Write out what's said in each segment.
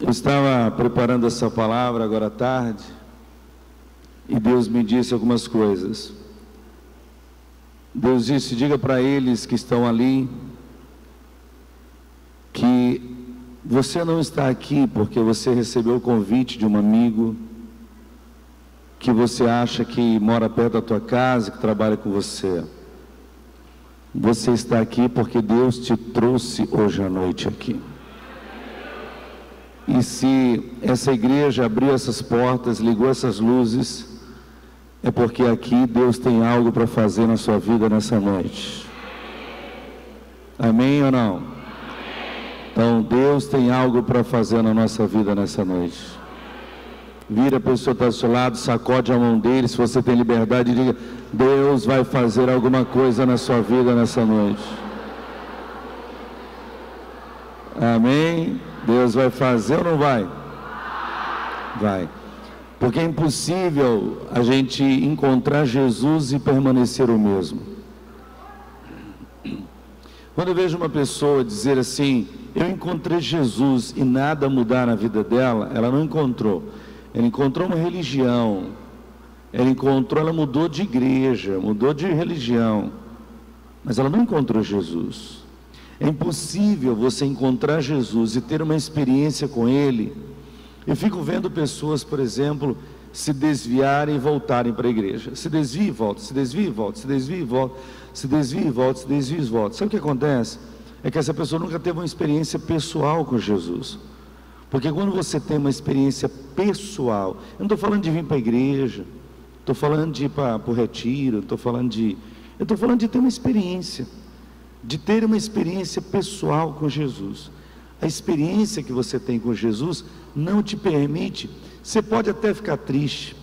Eu estava preparando essa palavra agora à tarde e Deus me disse algumas coisas. Deus disse: diga para eles que estão ali que você não está aqui porque você recebeu o convite de um amigo que você acha que mora perto da tua casa, que trabalha com você. Você está aqui porque Deus te trouxe hoje à noite aqui. E se essa igreja abriu essas portas, ligou essas luzes, é porque aqui Deus tem algo para fazer na sua vida nessa noite. Amém ou não? Então Deus tem algo para fazer na nossa vida nessa noite. Vira a pessoa que está ao seu lado, sacode a mão dele, se você tem liberdade, e diga: Deus vai fazer alguma coisa na sua vida nessa noite. Amém? Deus vai fazer ou não vai? Vai. Porque é impossível a gente encontrar Jesus e permanecer o mesmo. Quando eu vejo uma pessoa dizer assim: eu encontrei Jesus, e nada mudar na vida dela, ela não encontrou. Ela encontrou uma religião, ela mudou de igreja, mudou de religião, mas ela não encontrou Jesus. É impossível você encontrar Jesus e ter uma experiência com Ele. Eu fico vendo pessoas, por exemplo, se desviarem e voltarem para a igreja. Se desvia e volta, se desvia e volta, se desvia e volta, se desvia e volta, se desvia e volta. Sabe o que acontece? É que essa pessoa nunca teve uma experiência pessoal com Jesus. Porque quando você tem uma experiência pessoal, eu não estou falando de vir para a igreja, estou falando de ir para o retiro, eu estou falando de ter uma experiência, de ter uma experiência pessoal com Jesus. A experiência que você tem com Jesus não te permite. Você pode até ficar triste,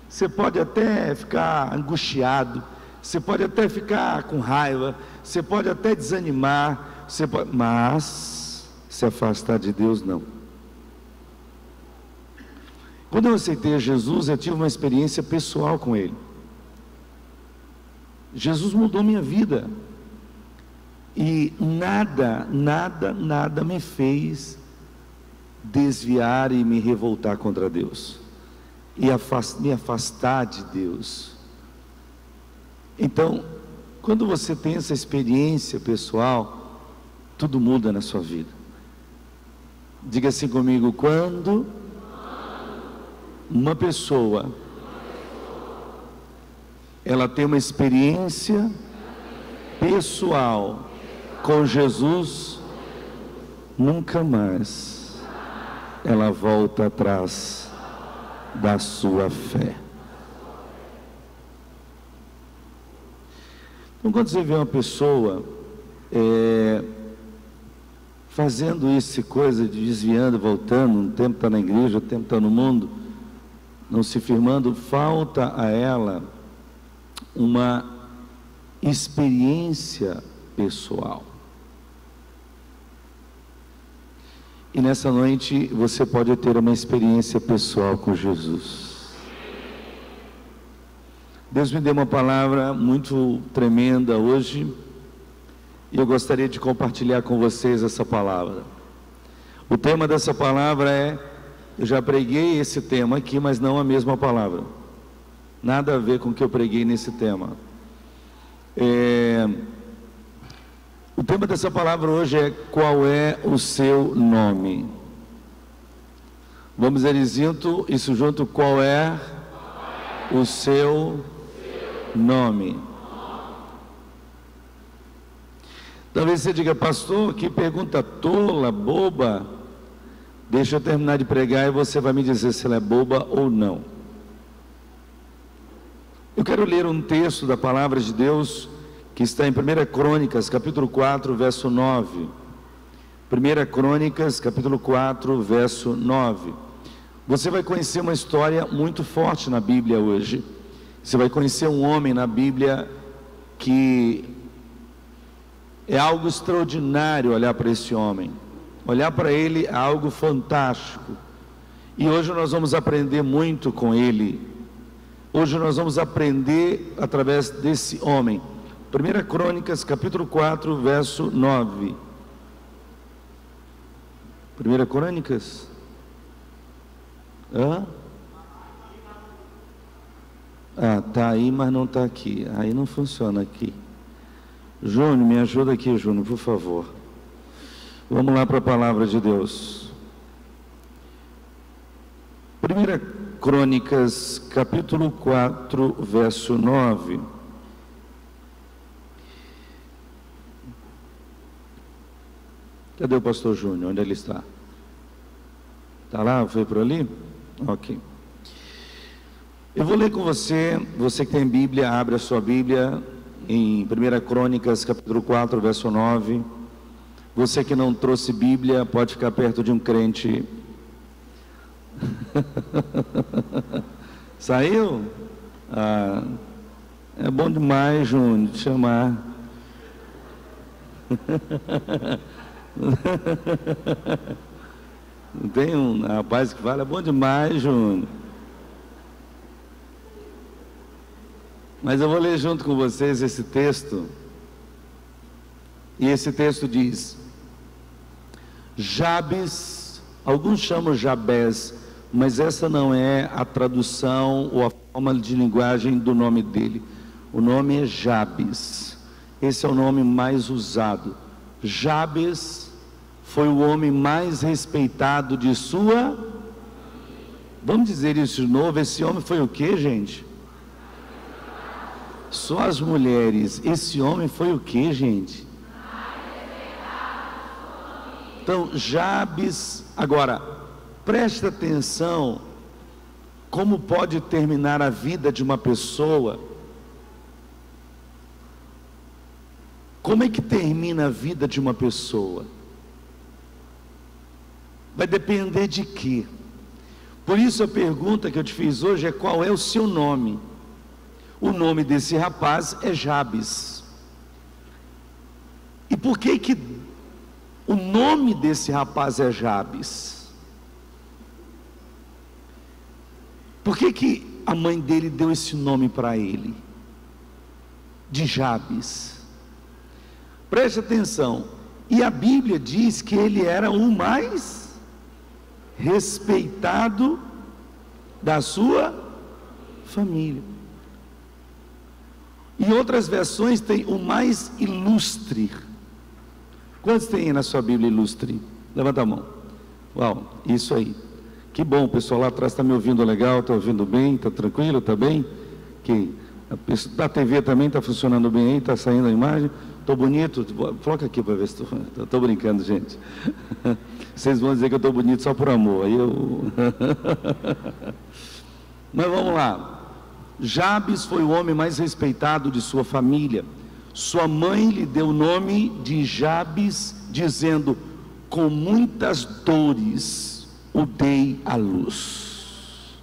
você pode até ficar angustiado, você pode até ficar com raiva, você pode até desanimar, mas se afastar de Deus, não. Quando eu aceitei a Jesus, eu tive uma experiência pessoal com Ele. Jesus mudou minha vida. E nada me fez desviar e me revoltar contra Deus. E me afastar de Deus. Então, quando você tem essa experiência pessoal, tudo muda na sua vida. Diga assim comigo: quando uma pessoa ela tem uma experiência pessoal com Jesus, nunca mais ela volta atrás da sua fé. Então, quando você vê uma pessoa fazendo essa coisa de desviando, voltando, um tempo está na igreja, outro tempo está no mundo, não se firmando, falta a ela uma experiência pessoal. E nessa noite você pode ter uma experiência pessoal com Jesus. Deus me deu uma palavra muito tremenda hoje, e eu gostaria de compartilhar com vocês essa palavra. O tema dessa palavra eu já preguei esse tema aqui, mas não a mesma palavra. Nada a ver com o que eu preguei nesse tema. O tema dessa palavra hoje é: qual é o seu nome? Vamos dizer isso junto: qual é o seu nome? Talvez você diga: pastor, que pergunta tola, boba. Deixa eu terminar de pregar e você vai me dizer se ela é boba ou não. Eu quero ler um texto da palavra de Deus que está em 1 Crônicas, capítulo 4, verso 9. 1 Crônicas, capítulo 4, verso 9. Você vai conhecer uma história muito forte na Bíblia hoje. Você vai conhecer um homem na Bíblia que é algo extraordinário olhar para esse homem. Olhar para ele é algo fantástico. E hoje nós vamos aprender muito com ele. Hoje nós vamos aprender através desse homem. 1 Crônicas, capítulo 4, verso 9. 1 Crônicas Hã? Ah, tá aí, mas não está aqui. Aí não funciona aqui. Júnior, me ajuda aqui, Júnior, por favor. Vamos lá para a palavra de Deus. 1 Crônicas, capítulo 4, verso 9. Cadê o pastor Júnior? Onde ele está? Está lá? Foi por ali? Ok. Eu vou ler com você, você que tem Bíblia, abre a sua Bíblia em 1 Crônicas, capítulo 4, verso 9. Você que não trouxe Bíblia, pode ficar perto de um crente. Saiu? Ah, é bom demais, Júnior, te chamar. Não tem um rapaz que fala, é bom demais, Júnior. Mas eu vou ler junto com vocês esse texto. E esse texto diz: Jabes, alguns chamam Jabés, mas essa não é a tradução ou a forma de linguagem do nome dele. O nome é Jabes. Esse é o nome mais usado. Jabes foi o homem mais respeitado de sua... Vamos dizer isso de novo, esse homem foi o quê, gente? Só as mulheres. Esse homem foi o quê, gente? Então, Jabes, agora, preste atenção, como pode terminar a vida de uma pessoa. Como é que termina a vida de uma pessoa? Vai depender de quê? Por isso a pergunta que eu te fiz hoje é: qual é o seu nome? O nome desse rapaz é Jabes. E por que que o nome desse rapaz é Jabes? Por que que a mãe dele deu esse nome para ele? De Jabes. Preste atenção. E a Bíblia diz que ele era o mais respeitado da sua família. Em outras versões tem o mais ilustre. Quantos tem aí na sua Bíblia ilustre? Levanta a mão. Uau, isso aí. Que bom, o pessoal lá atrás está me ouvindo legal, está ouvindo bem, está tranquilo, está bem? Que a TV também está funcionando bem aí, está saindo a imagem. Estou bonito? Coloca aqui para ver se estou brincando, gente. Vocês vão dizer que eu estou bonito só por amor. Aí eu... Mas vamos lá. Jabes foi o homem mais respeitado de sua família. Sua mãe lhe deu o nome de Jabes, dizendo: com muitas dores o dei à luz.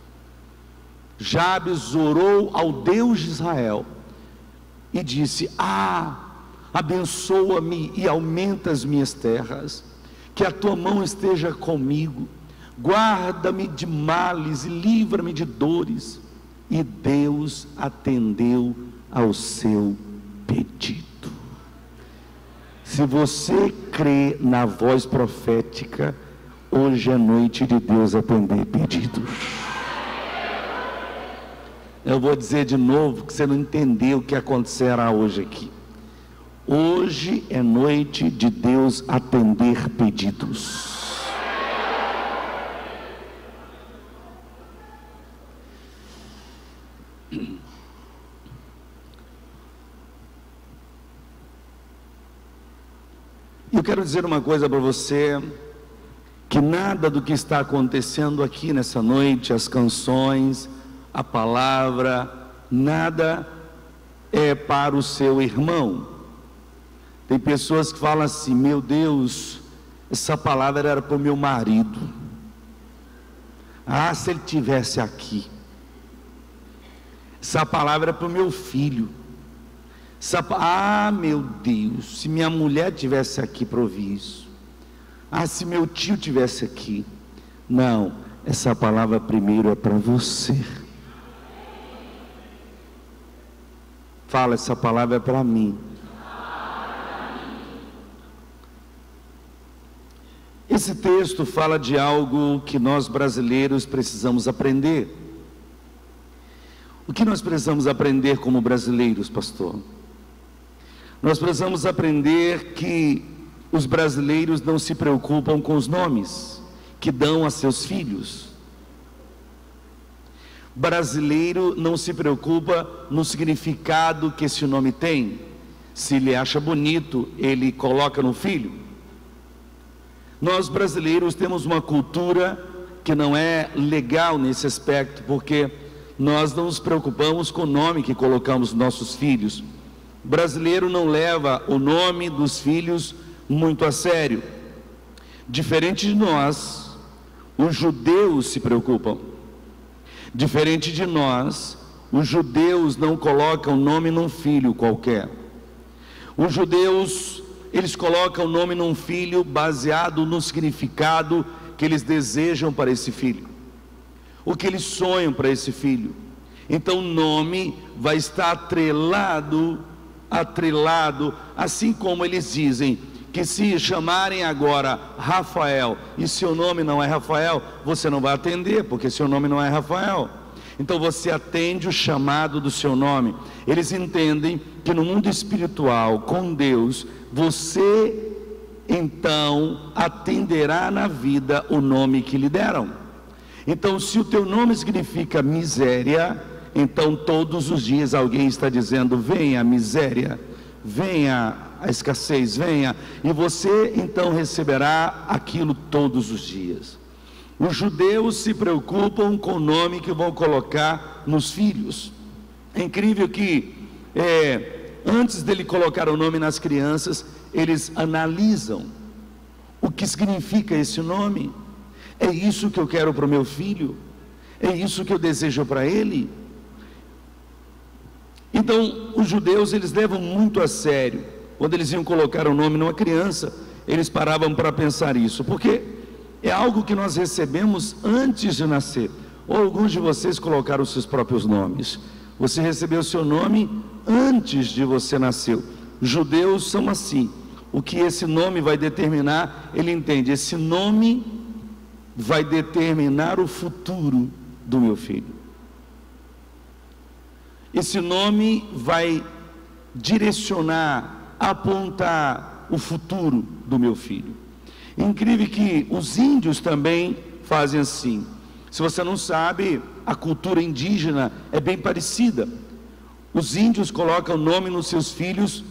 Jabes orou ao Deus de Israel e disse: abençoa-me e aumenta as minhas terras, que a tua mão esteja comigo, guarda-me de males e livra-me de dores. E Deus atendeu ao seu pedido. Se você crê na voz profética, hoje é noite de Deus atender pedidos. Eu vou dizer de novo, que você não entendeu o que acontecerá hoje aqui. Hoje é noite de Deus atender pedidos. Eu quero dizer uma coisa para você, que nada do que está acontecendo aqui nessa noite, as canções, a palavra, nada é para o seu irmão. Tem pessoas que falam assim: meu Deus, essa palavra era para o meu marido. Se ele tivesse aqui. Essa palavra é para o meu filho. Meu Deus, se minha mulher tivesse aqui para ouvir isso. Se meu tio tivesse aqui. Não, essa palavra primeiro é para você. Fala, essa palavra é para mim. Esse texto fala de algo que nós brasileiros precisamos aprender. O que nós precisamos aprender como brasileiros, pastor? Nós precisamos aprender que os brasileiros não se preocupam com os nomes que dão a seus filhos. Brasileiro não se preocupa no significado que esse nome tem. Se ele acha bonito, ele coloca no filho. Nós brasileiros temos uma cultura que não é legal nesse aspecto, porque nós não nos preocupamos com o nome que colocamos nos nossos filhos. O brasileiro não leva o nome dos filhos muito a sério. Diferente de nós, os judeus se preocupam. Diferente de nós, os judeus não colocam nome num filho qualquer. Os judeus, eles colocam nome num filho baseado no significado que eles desejam para esse filho, o que eles sonham para esse filho. Então o nome vai estar atrelado, assim como eles dizem que se chamarem agora Rafael, e seu nome não é Rafael, você não vai atender, porque seu nome não é Rafael. Então você atende o chamado do seu nome. Eles entendem que no mundo espiritual, com Deus, você então atenderá na vida o nome que lhe deram. Então, se o teu nome significa miséria, então todos os dias alguém está dizendo: venha a miséria, venha a escassez, venha, e você então receberá aquilo todos os dias. Os judeus se preocupam com o nome que vão colocar nos filhos. É incrível que antes dele colocar o nome nas crianças, eles analisam o que significa esse nome. É isso que eu quero para o meu filho? É isso que eu desejo para ele? Então, os judeus, eles levam muito a sério. Quando eles iam colocar o nome numa criança, eles paravam para pensar isso, porque é algo que nós recebemos antes de nascer. Ou alguns de vocês colocaram os seus próprios nomes. Você recebeu o seu nome antes de você nascer. Os judeus são assim. O que esse nome vai determinar, ele entende. Esse nome vai determinar o futuro do meu filho. Esse nome vai direcionar, apontar o futuro do meu filho. Incrível que os índios também fazem assim. Se você não sabe, a cultura indígena é bem parecida. Os índios colocam nome nos seus filhos.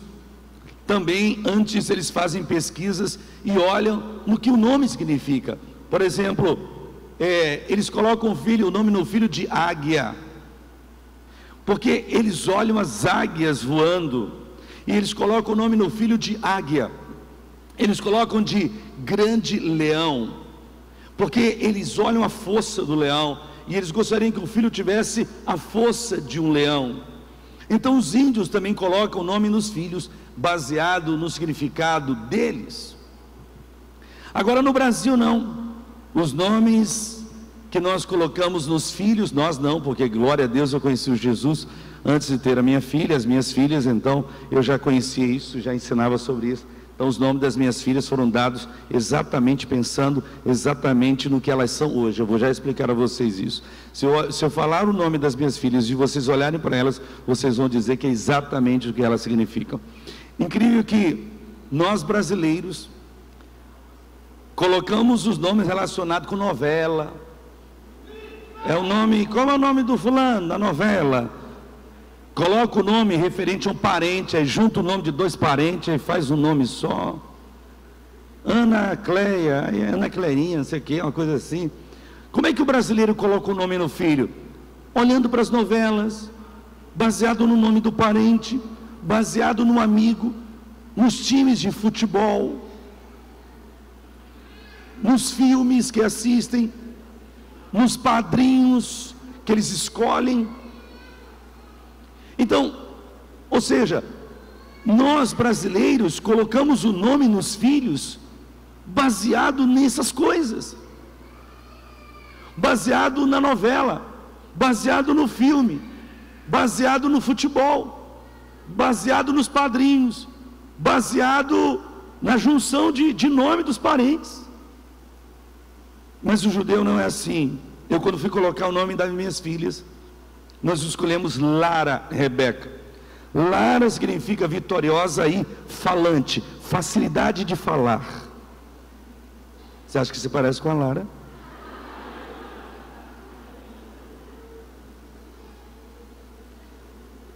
Também antes eles fazem pesquisas e olham no que o nome significa. Por exemplo, eles colocam o nome no filho de águia, porque eles olham as águias voando, e eles colocam o nome no filho de águia. Eles colocam de grande leão, porque eles olham a força do leão, e eles gostariam que o filho tivesse a força de um leão. Então os índios também colocam o nome nos filhos, baseado no significado deles. Agora no Brasil não. Os nomes que nós colocamos nos filhos, nós não, porque glória a Deus eu conheci o Jesus antes de ter a minha filha, as minhas filhas, então eu já conhecia isso, já ensinava sobre isso. Então os nomes das minhas filhas foram dados exatamente pensando exatamente no que elas são hoje. Eu vou já explicar a vocês isso. Se eu falar o nome das minhas filhas e vocês olharem para elas, vocês vão dizer que é exatamente o que elas significam. Incrível que nós brasileiros colocamos os nomes relacionados com novela. É o nome, como é o nome do fulano da novela? Coloca o nome referente a um parente, aí junta o nome de dois parentes, aí faz um nome só. Ana Cleia, Ana Clerinha, não sei o que, uma coisa assim. Como é que o brasileiro coloca o nome no filho? Olhando para as novelas, baseado no nome do parente, baseado no amigo, nos times de futebol, nos filmes que assistem, nos padrinhos que eles escolhem. Então, ou seja, nós brasileiros colocamos o nome nos filhos baseado nessas coisas, baseado na novela, baseado no filme, baseado no futebol, baseado nos padrinhos, baseado na junção de nome dos parentes. Mas o judeu não é assim. Eu, quando fui colocar o nome das minhas filhas, nós escolhemos Lara Rebeca. Lara significa vitoriosa e falante, facilidade de falar. Você acha que se parece com a Lara?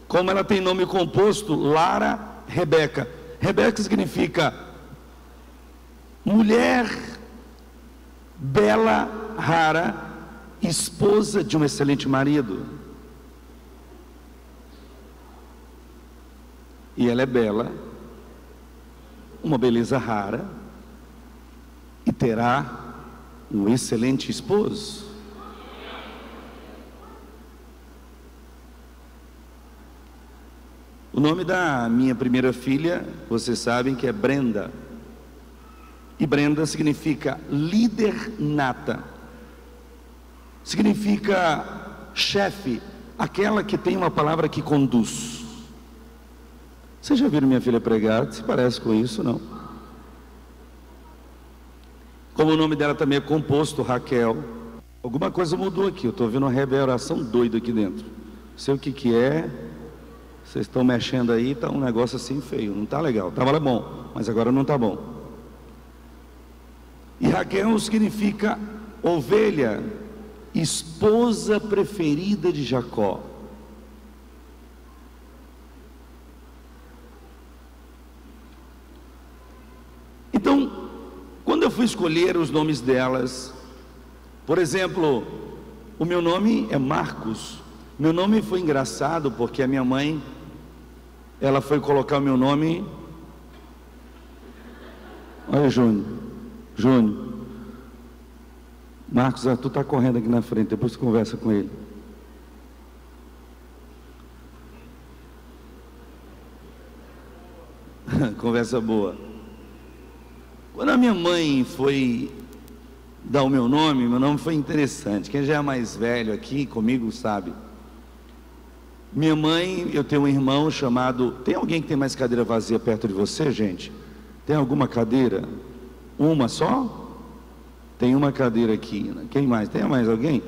Como ela tem nome composto, Lara Rebeca. Rebeca significa mulher bela, rara, esposa de um excelente marido. E ela é bela, uma beleza rara, e terá um excelente esposo. O nome da minha primeira filha, vocês sabem que é Brenda. E Brenda significa líder nata. Significa chefe, aquela que tem uma palavra que conduz. Vocês já viram minha filha pregar? Se parece com isso, não? Como o nome dela também é composto, Raquel, alguma coisa mudou aqui. Eu estou vendo uma reverberação doida aqui dentro. Não sei o que é. Vocês estão mexendo aí, está um negócio assim feio. Não está legal. Estava bom, mas agora não está bom. E Raquel significa ovelha, esposa preferida de Jacó. Então, quando eu fui escolher os nomes delas, por exemplo, o meu nome é Marcos. Meu nome foi engraçado porque a minha mãe, ela foi colocar o meu nome. Olha, Júnior, Marcos, tu está correndo aqui na frente, depois tu conversa com ele. Conversa boa. Quando a minha mãe foi dar o meu nome foi interessante. Quem já é mais velho aqui comigo sabe. Minha mãe, eu tenho um irmão chamado... Tem alguém que tem mais cadeira vazia perto de você, gente? Tem alguma cadeira? Uma só? Tem uma cadeira aqui. Quem mais? Tem mais alguém?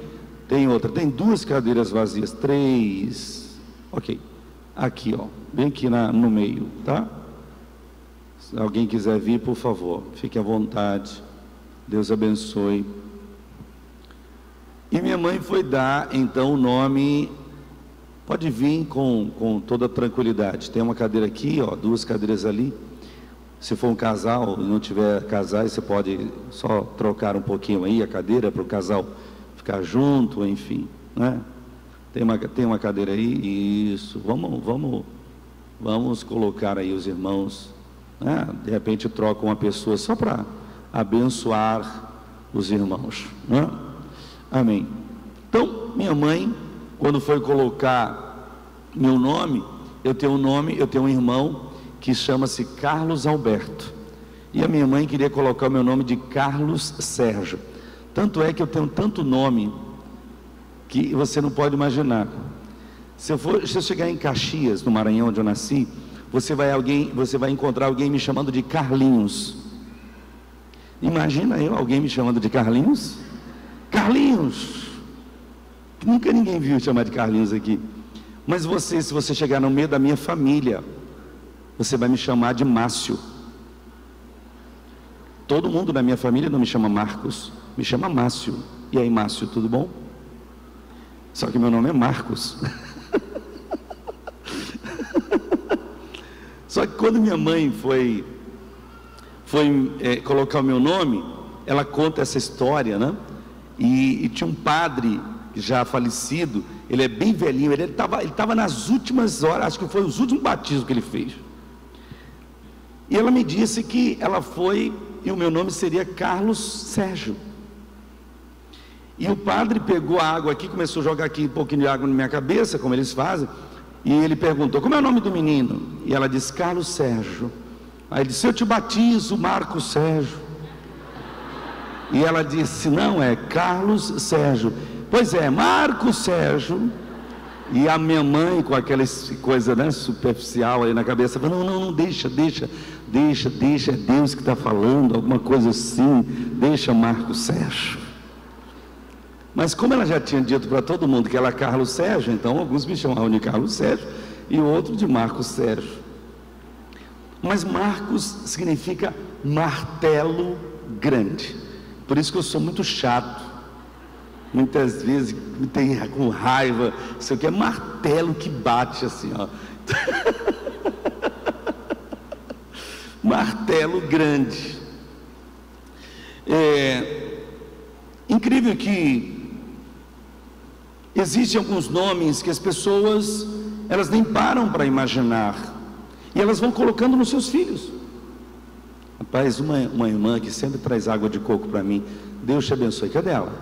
Tem outra. Tem duas cadeiras vazias. 3. Ok. Aqui, ó. Bem aqui no meio, tá? Se alguém quiser vir, por favor, fique à vontade. Deus abençoe. E minha mãe foi dar, então, o nome... Pode vir com toda tranquilidade. Tem uma cadeira aqui, ó, duas cadeiras ali. Se for um casal e não tiver casais, você pode só trocar um pouquinho aí a cadeira para o casal ficar junto, enfim, né? Tem uma cadeira aí, isso. Vamos colocar aí os irmãos, né? De repente troca uma pessoa só para abençoar os irmãos, né? Amém. Então, minha mãe, quando foi colocar meu nome, eu tenho um irmão que chama-se Carlos Alberto, e a minha mãe queria colocar o meu nome de Carlos Sérgio. Tanto é que eu tenho tanto nome que você não pode imaginar. Se eu chegar em Caxias, no Maranhão, onde eu nasci, você vai encontrar alguém me chamando de Carlinhos. Imagina alguém me chamando de Carlinhos? Carlinhos! Nunca ninguém viu chamar de Carlinhos aqui. Mas se você chegar no meio da minha família, você vai me chamar de Márcio. Todo mundo da minha família não me chama Marcos, me chama Márcio. E aí, Márcio, tudo bom? Só que meu nome é Marcos. Só que quando minha mãe foi colocar o meu nome, ela conta essa história, né? E tinha um padre já falecido, ele é bem velhinho, ele estava nas últimas horas, acho que foi os últimos batismos que ele fez. E ela me disse que ela foi, e o meu nome seria Carlos Sérgio. E o padre pegou a água aqui, começou a jogar aqui um pouquinho de água na minha cabeça, como eles fazem, e ele perguntou, como é o nome do menino? E ela disse, Carlos Sérgio. Aí ele disse, eu te batizo, Marcos Sérgio. E ela disse, não, é Carlos Sérgio. Pois é, Marcos Sérgio. E a minha mãe, com aquela coisa, né, superficial aí na cabeça, falou, não, deixa, é Deus que está falando, alguma coisa assim, deixa Marcos Sérgio. Mas como ela já tinha dito para todo mundo que ela é Carlos Sérgio, então alguns me chamavam de Carlos Sérgio e outro de Marcos Sérgio. Mas Marcos significa martelo grande. Por isso que eu sou muito chato. Muitas vezes me tem com raiva. Isso aqui é martelo que bate assim, ó. Martelo grande. Incrível que existem alguns nomes que as pessoas, elas nem param para imaginar, e elas vão colocando nos seus filhos. Rapaz, uma irmã que sempre traz água de coco para mim, Deus te abençoe. Cadê ela?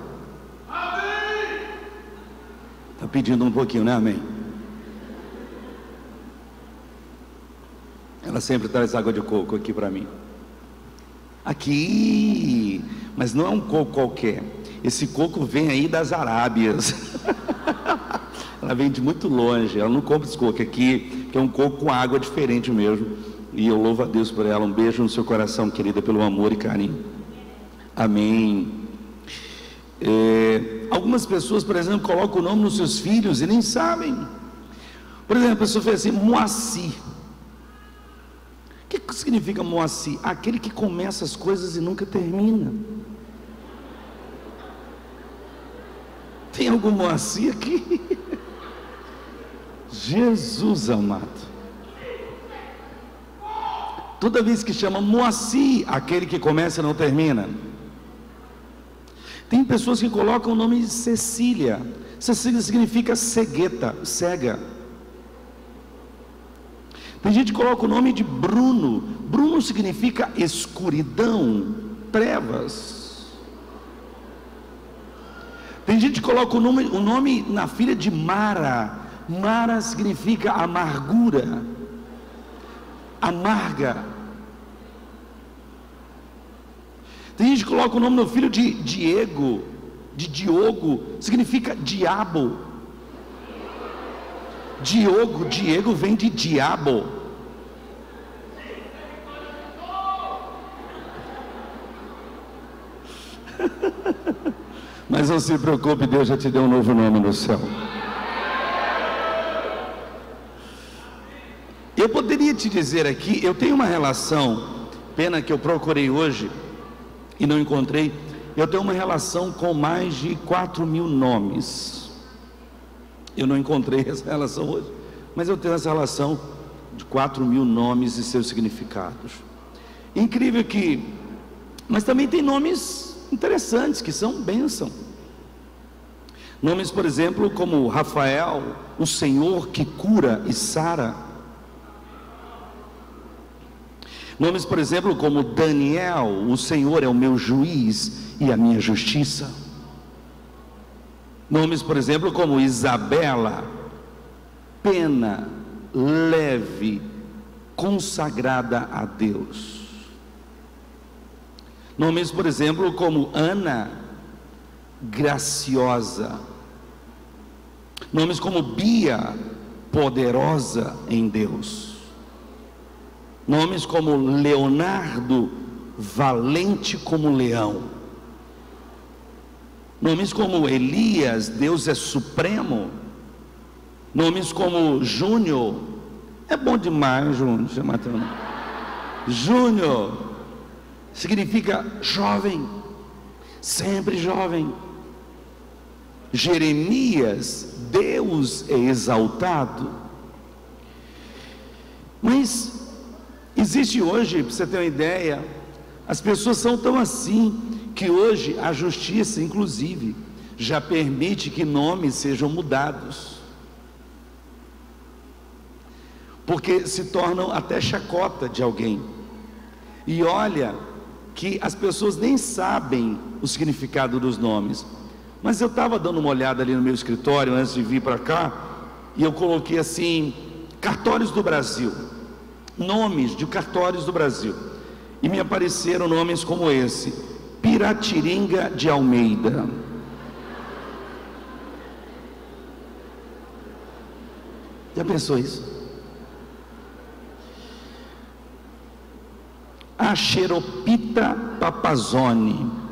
Está pedindo um pouquinho, né? Amém. Ela sempre traz água de coco aqui para mim. Aqui, mas não é um coco qualquer. Esse coco vem aí das Arábias. Ela vem de muito longe. Ela não compra esse coco aqui, que é um coco com água diferente mesmo. E eu louvo a Deus por ela. Um beijo no seu coração, querida, pelo amor e carinho. Amém. Algumas pessoas, por exemplo, colocam o nome nos seus filhos e nem sabem. Por exemplo, a pessoa fez assim, Moacir. O que significa Moacir? Aquele que começa as coisas e nunca termina. Tem algum Moacir aqui? Jesus amado. Toda vez que chama Moacir, aquele que começa e não termina. Tem pessoas que colocam o nome de Cecília. Cecília significa cegueta, cega. Tem gente que coloca o nome de Bruno. Bruno significa escuridão, trevas. Tem gente que coloca o nome na filha de Mara. Mara significa amargura, amarga. Tem gente que coloca o nome no filho de Diego, de Diogo, significa diabo. Diego vem de diabo. Mas não se preocupe, Deus já te deu um novo nome no céu. Eu poderia te dizer aqui, eu tenho uma relação, pena que eu procurei hoje e não encontrei, eu tenho uma relação com mais de 4.000 nomes. Eu não encontrei essa relação hoje, mas eu tenho essa relação de 4.000 nomes e seus significados. Incrível que, mas também tem nomes interessantes que são bênção. Nomes, por exemplo, como Rafael, o Senhor que cura e sara. Nomes, por exemplo, como Daniel, o Senhor é o meu juiz e a minha justiça. Nomes, por exemplo, como Isabela, pena, leve, consagrada a Deus. Nomes, por exemplo, como Ana, graciosa. Nomes como Bia, poderosa em Deus. Nomes como Leonardo, valente como leão. Nomes como Elias, Deus é supremo. Nomes como Júnior, é bom demais, Júnior, você matando. Júnior significa jovem, sempre jovem. Jeremias, Deus é exaltado. Mas existe hoje, para você ter uma ideia, as pessoas são tão assim, que hoje a justiça, inclusive, já permite que nomes sejam mudados, porque se tornam até chacota de alguém. E olha que as pessoas nem sabem o significado dos nomes. Mas eu estava dando uma olhada ali no meu escritório antes de vir para cá, e eu coloquei assim, cartórios do Brasil, nomes de cartórios do Brasil, e me apareceram nomes como esse: Piratininga de Almeida. Já pensou isso? Axeropita Papazone.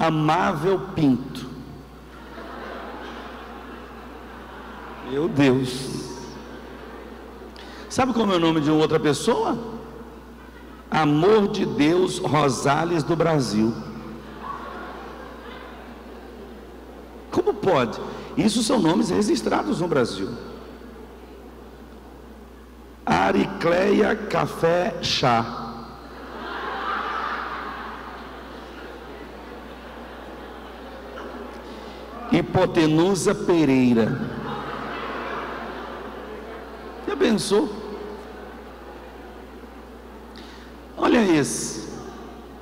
Amável Pinto. Meu Deus. Sabe como é o nome de uma outra pessoa? Amor de Deus Rosales do Brasil. Como pode? Isso são nomes registrados no Brasil. Aricleia Café Chá. Hipotenusa Pereira. Já pensou? Olha esse: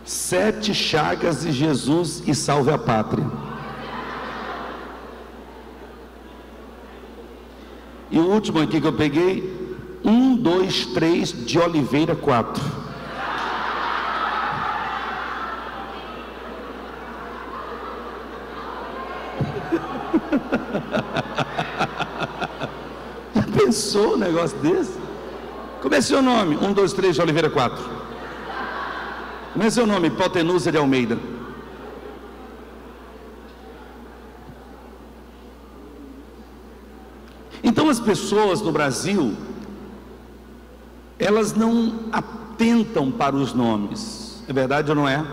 7 chagas de Jesus e salve a pátria. E o último aqui que eu peguei: 1, 2, 3 de Oliveira 4. Já pensou um negócio desse? Como é seu nome? 1, 2, 3 de Oliveira 4. Como é seu nome? Hipotenusa de Almeida. Então as pessoas no Brasil, elas não atentam para os nomes. É verdade ou não é?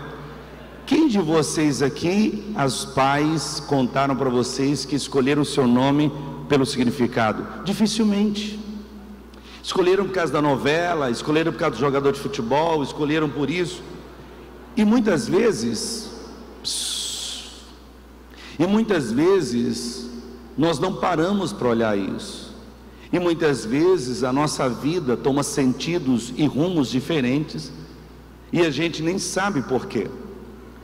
Quem de vocês aqui, os pais contaram para vocês que escolheram o seu nome pelo significado? Dificilmente. Escolheram por causa da novela, escolheram por causa do jogador de futebol, escolheram por isso. E muitas vezes nós não paramos para olhar isso. E muitas vezes a nossa vida toma sentidos e rumos diferentes e a gente nem sabe por quê.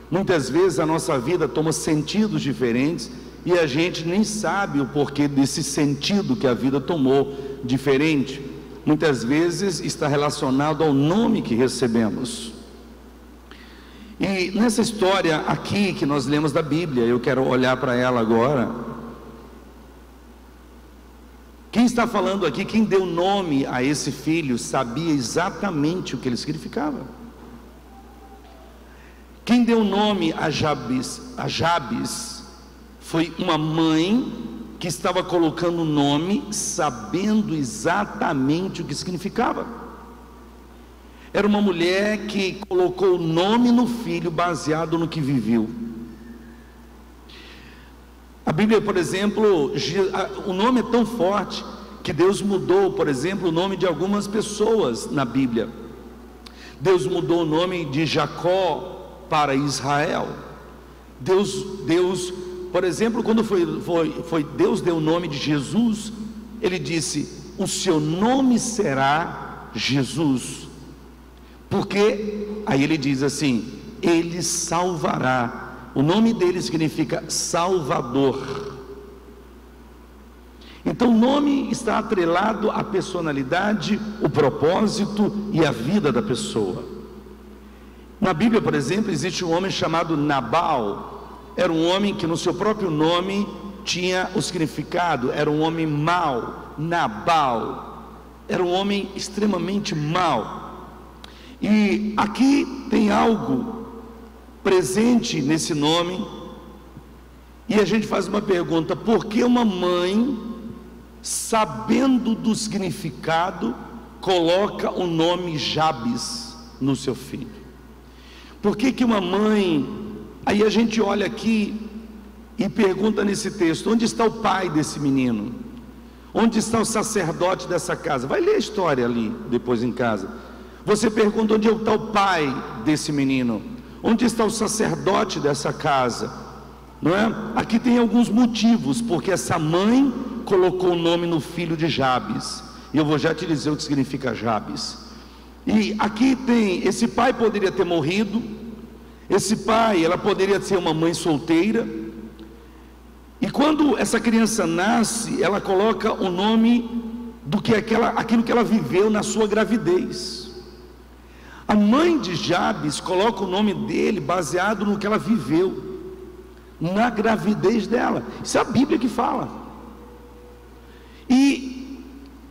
Muitas vezes a nossa vida toma sentidos diferentes e a gente nem sabe o porquê desse sentido que a vida tomou diferente. Muitas vezes está relacionado ao nome que recebemos. E nessa história aqui que nós lemos da Bíblia, eu quero olhar para ela agora. Quem está falando aqui, quem deu nome a esse filho, sabia exatamente o que ele significava. Quem deu nome a Jabes foi uma mãe que estava colocando o nome sabendo exatamente o que significava. Era uma mulher que colocou o nome no filho baseado no que viveu. A Bíblia, por exemplo, o nome é tão forte que Deus mudou, por exemplo, o nome de algumas pessoas na Bíblia. Deus mudou o nome de Jacó para Israel. Deus, por exemplo, quando Deus deu o nome de Jesus, Ele disse: o seu nome será Jesus. Porque, aí ele diz assim: Ele salvará. O nome dele significa Salvador. Então o nome está atrelado à personalidade, o propósito e a vida da pessoa. Na Bíblia, por exemplo, existe um homem chamado Nabal. Era um homem que no seu próprio nome tinha o significado, era um homem mau. Nabal era um homem extremamente mau. E aqui tem algo presente nesse nome, e a gente faz uma pergunta: por que uma mãe, sabendo do significado, coloca o nome Jabes no seu filho? Por que uma mãe, aí a gente olha aqui e pergunta nesse texto: onde está o pai desse menino? Onde está o sacerdote dessa casa? Vai ler a história ali depois em casa. Você pergunta: onde está o pai desse menino? Onde está o sacerdote dessa casa? Não é? Aqui tem alguns motivos porque essa mãe colocou o nome no filho de Jabes, e eu vou já te dizer o que significa Jabes. E aqui tem, esse pai poderia ter morrido, esse pai, ela poderia ser uma mãe solteira, e quando essa criança nasce, ela coloca o nome do que aquilo que ela viveu na sua gravidez. A mãe de Jabes coloca o nome dele baseado no que ela viveu na gravidez dela. Isso é a Bíblia que fala. E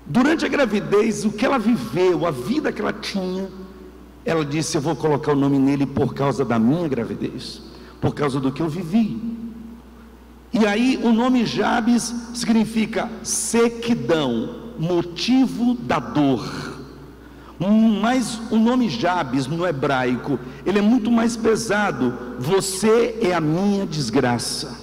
durante a gravidez, o que ela viveu, a vida que ela tinha, ela disse: eu vou colocar o nome nele por causa da minha gravidez, por causa do que eu vivi. E aí o nome Jabes significa sequidão, motivo da dor. Mas o nome Jabes no hebraico, ele é muito mais pesado. Você é a minha desgraça.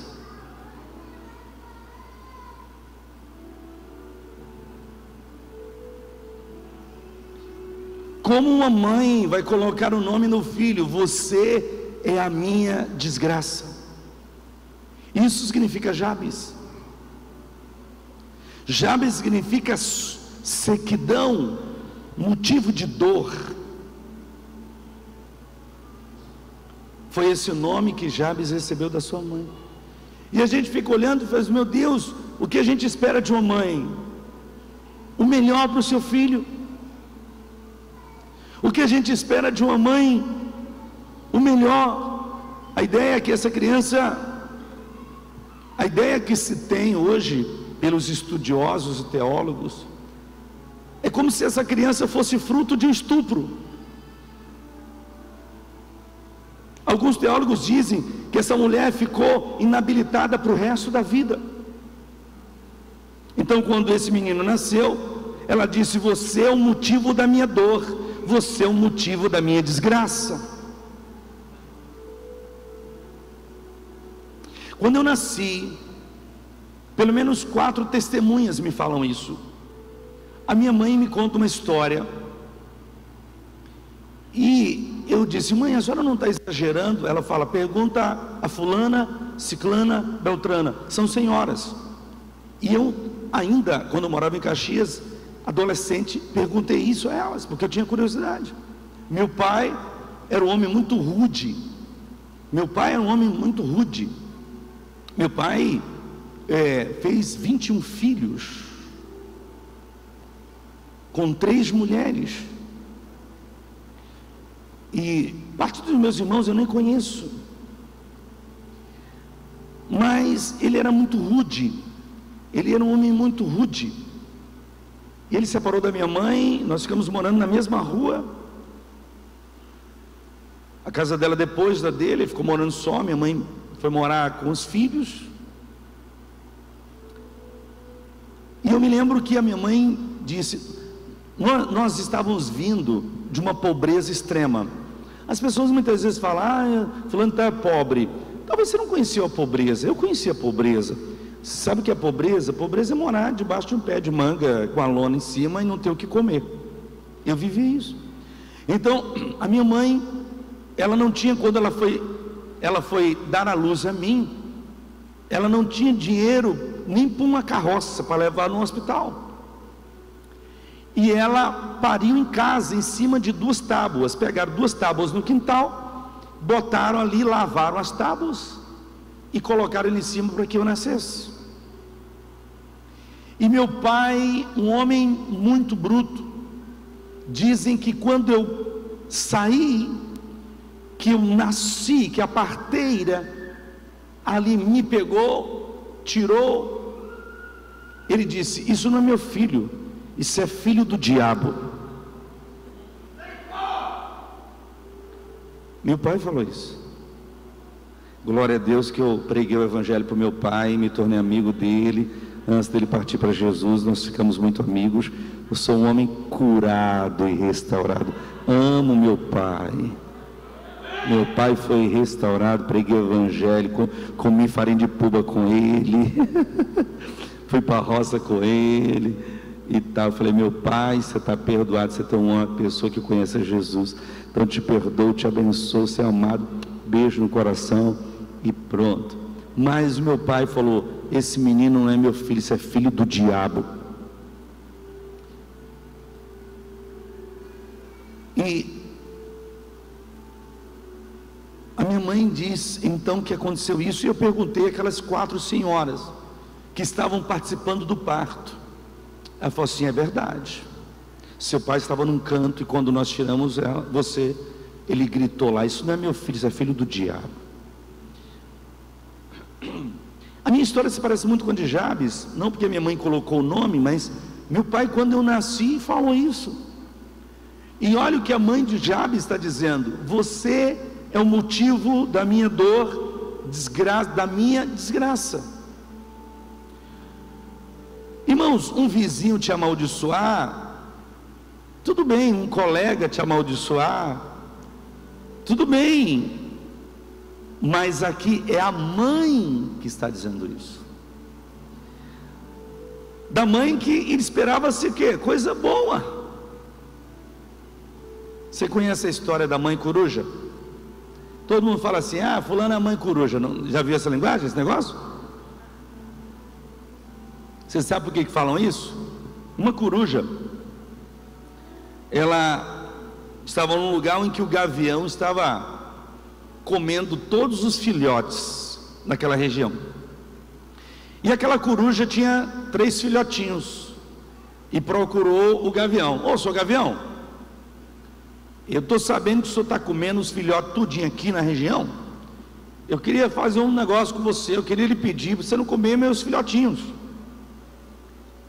Como uma mãe vai colocar o nome no filho? Você é a minha desgraça. Isso significa Jabes. Jabes significa sequidão, motivo de dor. Foi esse o nome que Jabes recebeu da sua mãe. E a gente fica olhando e faz: meu Deus, o que a gente espera de uma mãe? O melhor para o seu filho. O que a gente espera de uma mãe? O melhor. A ideia é que essa criança, a ideia que se tem hoje pelos estudiosos e teólogos, é como se essa criança fosse fruto de um estupro. Alguns teólogos dizem que essa mulher ficou inabilitada para o resto da vida. Então, quando esse menino nasceu, ela disse: você é o motivo da minha dor, você é o motivo da minha desgraça. Quando eu nasci, pelo menos 4 testemunhas me falam isso. A minha mãe me conta uma história, e eu disse: mãe, a senhora não está exagerando? Ela fala: pergunta a fulana, ciclana, beltrana, são senhoras. E eu ainda, quando eu morava em Caxias, adolescente, perguntei isso a elas, porque eu tinha curiosidade. Meu pai era um homem muito rude. Meu pai fez 21 filhos, com 3 mulheres, e parte dos meus irmãos eu nem conheço, mas ele era muito rude, ele era um homem muito rude, e ele se separou da minha mãe, nós ficamos morando na mesma rua, a casa dela depois da dele, ele ficou morando só, minha mãe foi morar com os filhos. E eu me lembro que a minha mãe disse: nós estávamos vindo de uma pobreza extrema. As pessoas muitas vezes falam: fulano está pobre. Talvez você não conhecia a pobreza. Eu conhecia a pobreza. Sabe o que é pobreza? Pobreza é morar debaixo de um pé de manga com a lona em cima e não ter o que comer. Eu vivi isso. Então, a minha mãe, ela não tinha, quando ela foi dar à luz a mim, ela não tinha dinheiro nem para uma carroça para levar no hospital, e ela pariu em casa, em cima de 2 tábuas, pegaram 2 tábuas no quintal, botaram ali, lavaram as tábuas e colocaram ele em cima para que eu nascesse. E meu pai, um homem muito bruto, dizem que quando eu saí, que eu nasci, que a parteira ali me pegou, tirou, ele disse: isso não é meu filho, isso é filho do diabo. Meu pai falou isso. Glória a Deus que eu preguei o evangelho para o meu pai, me tornei amigo dele. Antes dele partir para Jesus, nós ficamos muito amigos. Eu sou um homem curado e restaurado. Amo meu pai. Meu pai foi restaurado, preguei o evangelho, comi farinha de puba com ele, fui para a roça com ele e tal. Eu falei: meu pai, você está perdoado, você é uma pessoa que conhece Jesus, então te perdoo, te abençoo, você é amado, beijo no coração e pronto. Mas o meu pai falou: esse menino não é meu filho, isso é filho do diabo. E a minha mãe diz então que aconteceu isso, e eu perguntei àquelas 4 senhoras que estavam participando do parto. Ela falou assim: é verdade, seu pai estava num canto, e quando nós tiramos você, ele gritou lá: isso não é meu filho, isso é filho do diabo. A minha história se parece muito com a de Jabes, não porque minha mãe colocou o nome, mas meu pai, quando eu nasci, falou isso. E olha o que a mãe de Jabes está dizendo: você é o motivo da minha dor, desgraça, da minha desgraça. Irmãos, um vizinho te amaldiçoar, tudo bem. Um colega te amaldiçoar, tudo bem. Mas aqui é a mãe que está dizendo isso. Da mãe que ele esperava ser o quê? Coisa boa. Você conhece a história da mãe coruja? Todo mundo fala assim: ah, fulano é a mãe coruja. Não, já viu essa linguagem, esse negócio? Você sabe por que falam isso? Uma coruja, ela estava num lugar em que o gavião estava comendo todos os filhotes naquela região. E aquela coruja tinha 3 filhotinhos e procurou o gavião. Ô, seu gavião, eu estou sabendo que o senhor está comendo os filhotes tudinho aqui na região. Eu queria fazer um negócio com você. Eu queria lhe pedir para você não comer meus filhotinhos.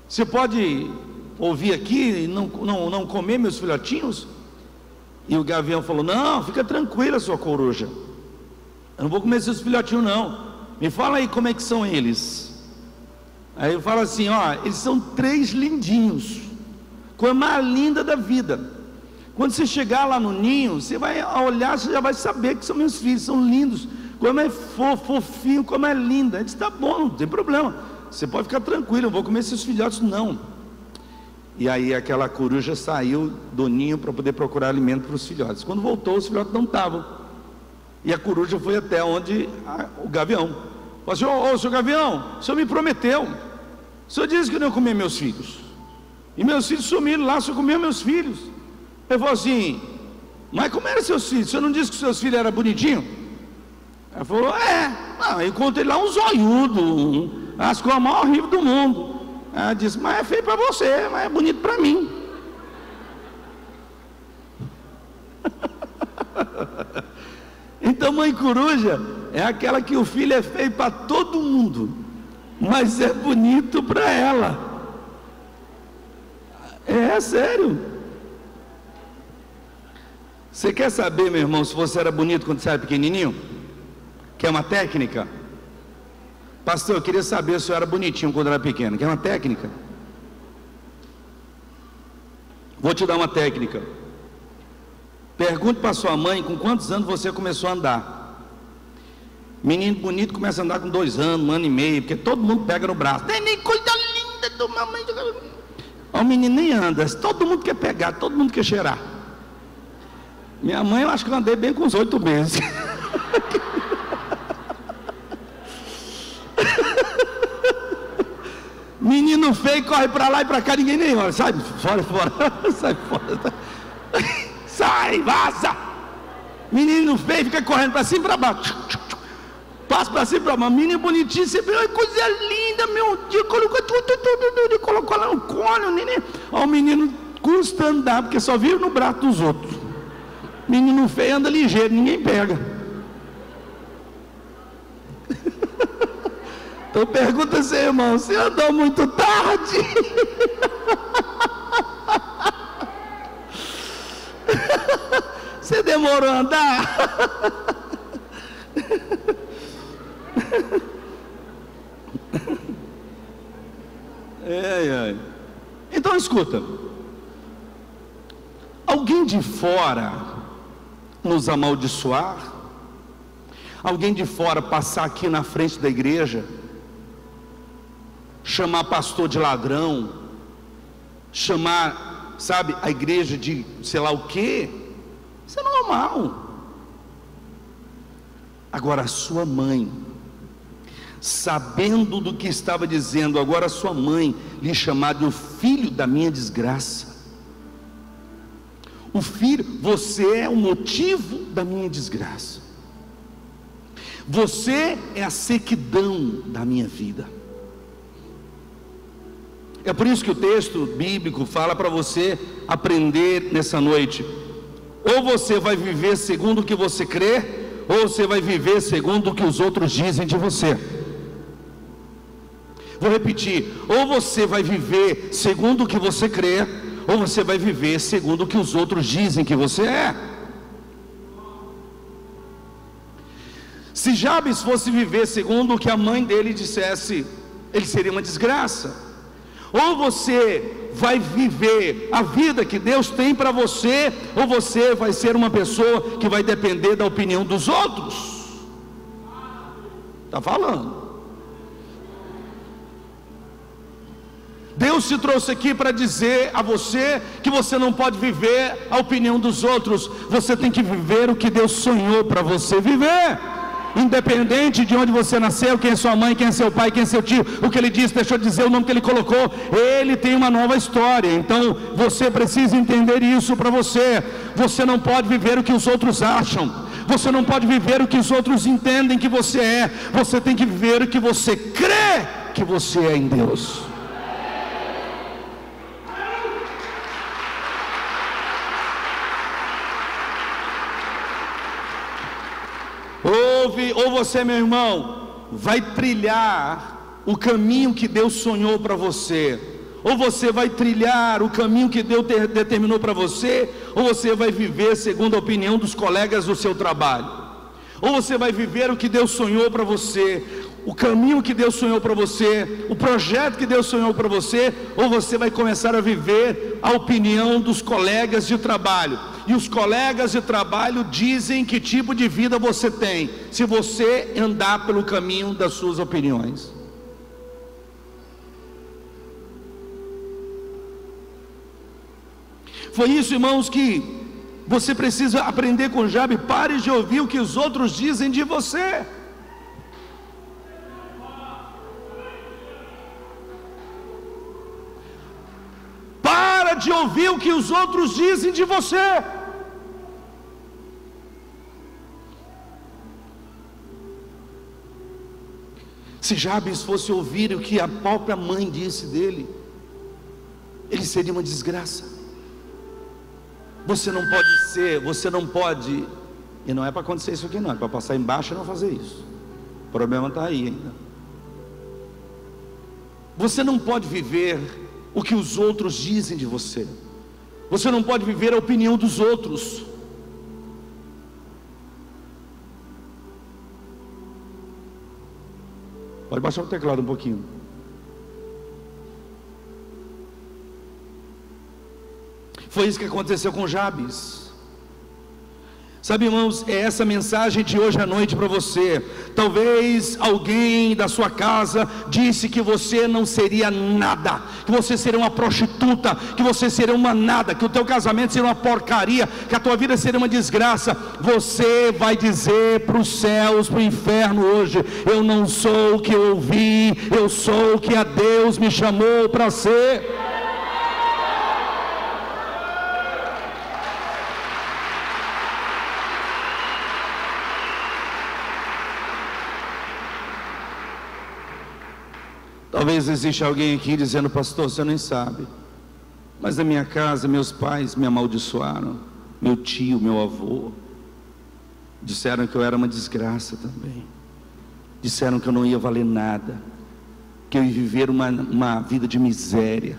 Você pode ouvir aqui e não comer meus filhotinhos? E o gavião falou: não, fica tranquila, sua coruja, eu não vou comer seus filhotinhos não. Me fala aí como é que são eles. Aí eu falo assim: ó, eles são 3 lindinhos, coisa mais linda da vida. Quando você chegar lá no ninho, você vai olhar, você já vai saber que são meus filhos, são lindos, como é fofinho, como é linda. Ele disse: tá bom, não tem problema, você pode ficar tranquilo, eu vou comer seus filhotes não. E aí aquela coruja saiu do ninho para poder procurar alimento para os filhotes. Quando voltou, os filhotes não estavam. E a coruja foi até onde o gavião falou assim: ô seu gavião, o senhor me prometeu, o senhor disse que não ia comer meus filhos, e meus filhos sumiram lá, o senhor comeu meus filhos. Ele falou assim: mas como eram seus filhos? O senhor não disse que seus filhos eram bonitinhos? Ela falou: eu encontrei lá um zoiudo, as coisas mais horríveis do mundo. Ela disse: mas é feio para você, mas é bonito para mim. Então mãe coruja é aquela que o filho é feio para todo mundo, mas é bonito para ela. É sério. Você quer saber, meu irmão, se você era bonito quando você era pequenininho? Quer uma técnica? Pastor, eu queria saber se eu era bonitinho quando eu era pequeno. Quer uma técnica? Vou te dar uma técnica. Pergunte para sua mãe com quantos anos você começou a andar. Menino bonito começa a andar com 2 anos, 1 ano e meio, porque todo mundo pega no braço. Tem nem coisa linda do mamãe. O menino nem anda, todo mundo quer pegar, todo mundo quer cheirar. Minha mãe, eu acho que eu andei bem com uns 8 meses. Menino feio corre para lá e para cá, ninguém nem olha. Sai fora, sai fora. Sai, vaza. Menino feio fica correndo para cima e para baixo. Passa para cima e para baixo. Menino bonitinho, você vê, coisa linda, meu Deus. Colocou lá no colo, neném. O menino custa andar, porque só vive no braço dos outros. Menino feio anda ligeiro, ninguém pega. Então pergunta assim, irmão: você andou muito tarde? Você demorou a andar? Então escuta, alguém de fora nos amaldiçoar, alguém de fora passar aqui na frente da igreja, chamar pastor de ladrão, chamar, sabe, a igreja de sei lá o quê, isso é normal. Agora a sua mãe, sabendo do que estava dizendo, agora a sua mãe lhe chamar de o filho da minha desgraça. O filho, você é o motivo da minha desgraça. Você é a sequidão da minha vida. É por isso que o texto bíblico fala para você aprender nessa noite. Ou você vai viver segundo o que você crê, ou você vai viver segundo o que os outros dizem de você. Vou repetir: ou você vai viver segundo o que você crê, ou você vai viver segundo o que os outros dizem que você é. Se Jabes fosse viver segundo o que a mãe dele dissesse, ele seria uma desgraça. Ou você vai viver a vida que Deus tem para você, ou você vai ser uma pessoa que vai depender da opinião dos outros. Está falando. Deus te trouxe aqui para dizer a você que você não pode viver a opinião dos outros. Você tem que viver o que Deus sonhou para você viver. Independente de onde você nasceu, quem é sua mãe, quem é seu pai, quem é seu tio, o que ele disse, deixou de dizer, o nome que ele colocou, ele tem uma nova história. Então você precisa entender isso para você. Você não pode viver o que os outros acham, você não pode viver o que os outros entendem que você é. Você tem que viver o que você crê que você é em Deus. Ou você, meu irmão, vai trilhar o caminho que Deus sonhou para você, ou você vai trilhar o caminho que Deus determinou para você, ou você vai viver segundo a opinião dos colegas do seu trabalho. Ou você vai viver o que Deus sonhou para você, o caminho que Deus sonhou para você, o projeto que Deus sonhou para você, ou você vai começar a viver a opinião dos colegas de trabalho. E os colegas de trabalho dizem que tipo de vida você tem, se você andar pelo caminho das suas opiniões. Foi isso, irmãos, que você precisa aprender com Jabes. Pare de ouvir o que os outros dizem de você. Para de ouvir o que os outros dizem de você. Se Jabes fosse ouvir o que a própria mãe disse dele, ele seria uma desgraça. Você não pode, e não é para acontecer isso aqui não, é para passar embaixo e não fazer isso. O problema está aí ainda. Você não pode viver o que os outros dizem de você. Você não pode viver a opinião dos outros. Pode baixar o teclado um pouquinho. Foi isso que aconteceu com Jabes. Sabe, irmãos, é essa mensagem de hoje à noite para você. Talvez alguém da sua casa disse que você não seria nada, que você seria uma prostituta, que você seria uma nada, que o teu casamento seria uma porcaria, que a tua vida seria uma desgraça. Você vai dizer para os céus, para o inferno hoje: eu não sou o que eu ouvi, eu sou o que a Deus me chamou para ser. Talvez exista alguém aqui dizendo: pastor, você nem sabe, mas na minha casa meus pais me amaldiçoaram, meu tio, meu avô, disseram que eu era uma desgraça também, disseram que eu não ia valer nada, que eu ia viver uma vida de miséria,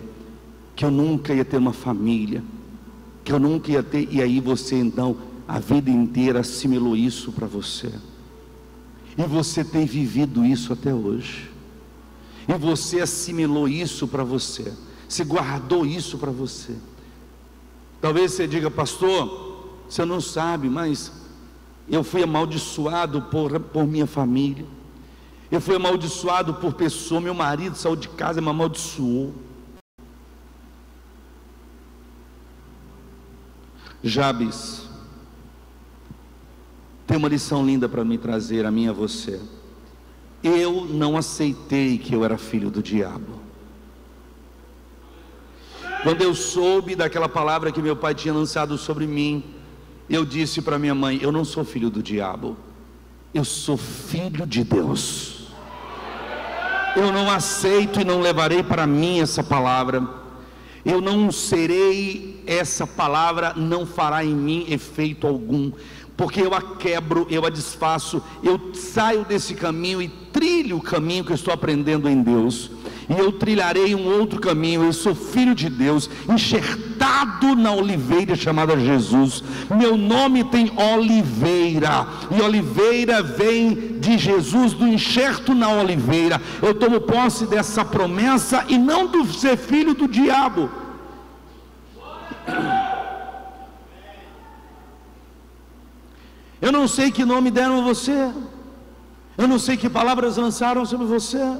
que eu nunca ia ter uma família, que eu nunca ia ter. E aí você então a vida inteira assimilou isso para você, e você tem vivido isso até hoje. E você assimilou isso para você, se guardou isso para você. Talvez você diga: pastor, você não sabe, mas eu fui amaldiçoado por minha família, eu fui amaldiçoado por pessoa, meu marido saiu de casa e me amaldiçoou. Jabes tem uma lição linda para me trazer, a mim e a você. Eu não aceitei que eu era filho do diabo. Quando eu soube daquela palavra que meu pai tinha lançado sobre mim, eu disse para minha mãe: eu não sou filho do diabo, eu sou filho de Deus. Eu não aceito e não levarei para mim essa palavra. Eu não serei, essa palavra não fará em mim efeito algum, porque eu a quebro, eu a desfaço, eu saio desse caminho e trilho o caminho que eu estou aprendendo em Deus, e eu trilharei um outro caminho. Eu sou filho de Deus, enxertado sentado na oliveira chamada Jesus. Meu nome tem oliveira, e oliveira vem de Jesus, do enxerto na oliveira. Eu tomo posse dessa promessa e não do ser filho do diabo. Eu não sei que nome deram a você, eu não sei que palavras lançaram sobre você.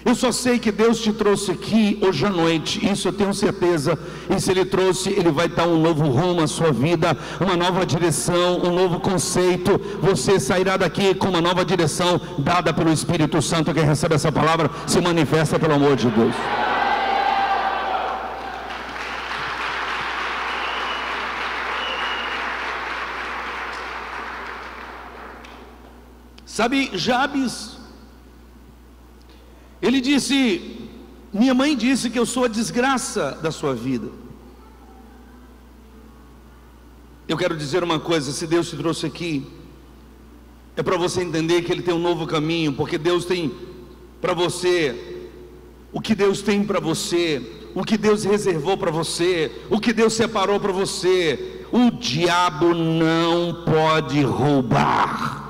Eu só sei que Deus te trouxe aqui hoje à noite, isso eu tenho certeza. E se Ele trouxe, Ele vai dar um novo rumo à sua vida, uma nova direção, um novo conceito. Você sairá daqui com uma nova direção dada pelo Espírito Santo. Quem recebe essa palavra se manifesta pelo amor de Deus. Sabe, Jabes, ele disse: minha mãe disse que eu sou a desgraça da sua vida. Eu quero dizer uma coisa: se Deus te trouxe aqui, é para você entender que Ele tem um novo caminho, porque Deus tem para você o que Deus tem para você, o que Deus reservou para você, o que Deus separou para você. O diabo não pode roubar.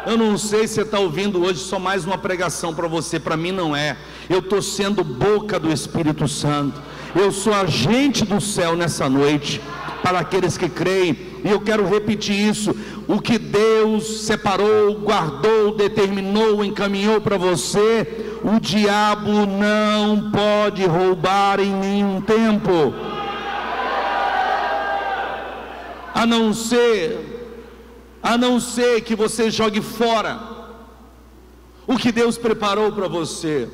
Eu não sei se você está ouvindo hoje só mais uma pregação para você, para mim não é. Eu estou sendo boca do Espírito Santo, eu sou agente do céu nessa noite, para aqueles que creem. E eu quero repetir isso: o que Deus separou, guardou, determinou, encaminhou para você, o diabo não pode roubar em nenhum tempo, a não ser que você jogue fora o que Deus preparou para você,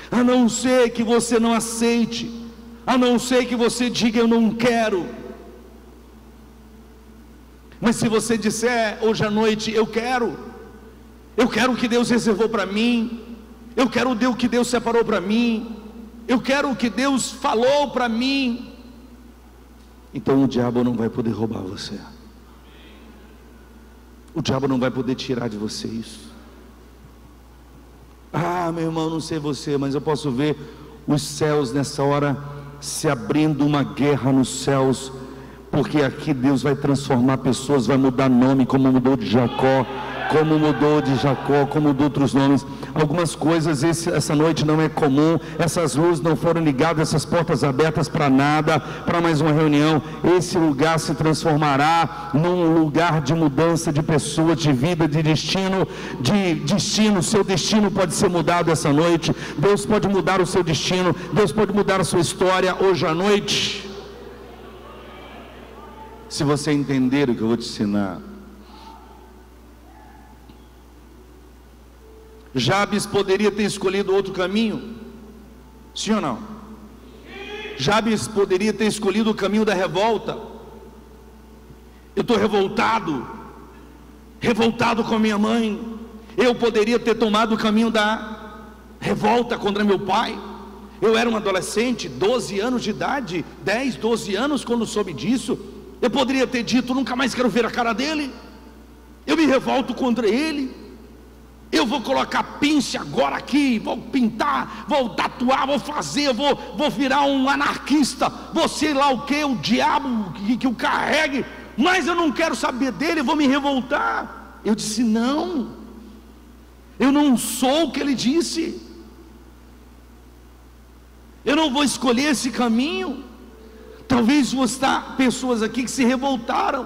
a não ser que você não aceite, a não ser que você diga: eu não quero. Mas se você disser hoje à noite: eu quero o que Deus reservou para mim, eu quero o que Deus separou para mim, eu quero o que Deus falou para mim, então o diabo não vai poder roubar você. O diabo não vai poder tirar de você isso. Ah, meu irmão, não sei você, mas eu posso ver os céus nessa hora se abrindo, uma guerra nos céus, porque aqui Deus vai transformar pessoas, vai mudar nome, como mudou de Jacó, como mudou de Jacó, como mudou outros nomes. Algumas coisas essa noite não é comum, essas luzes não foram ligadas, essas portas abertas para nada, para mais uma reunião. Esse lugar se transformará num lugar de mudança de pessoas, de vida, de destino, seu destino pode ser mudado essa noite. Deus pode mudar o seu destino, Deus pode mudar a sua história hoje à noite, se você entender o que eu vou te ensinar. Jabes poderia ter escolhido outro caminho, sim ou não? Jabes poderia ter escolhido o caminho da revolta. Eu estou revoltado com a minha mãe. Eu poderia ter tomado o caminho da revolta contra meu pai. Eu era um adolescente, 12 anos de idade, 10, 12 anos quando soube disso. Eu poderia ter dito: nunca mais quero ver a cara dele, eu me revolto contra ele. Eu vou colocar pince agora aqui, vou pintar, vou tatuar, vou fazer, vou virar um anarquista, vou sei lá o que, o diabo que o carregue, mas eu não quero saber dele, vou me revoltar. Eu disse: não, eu não sou o que ele disse, eu não vou escolher esse caminho. Talvez você está pessoas aqui que se revoltaram,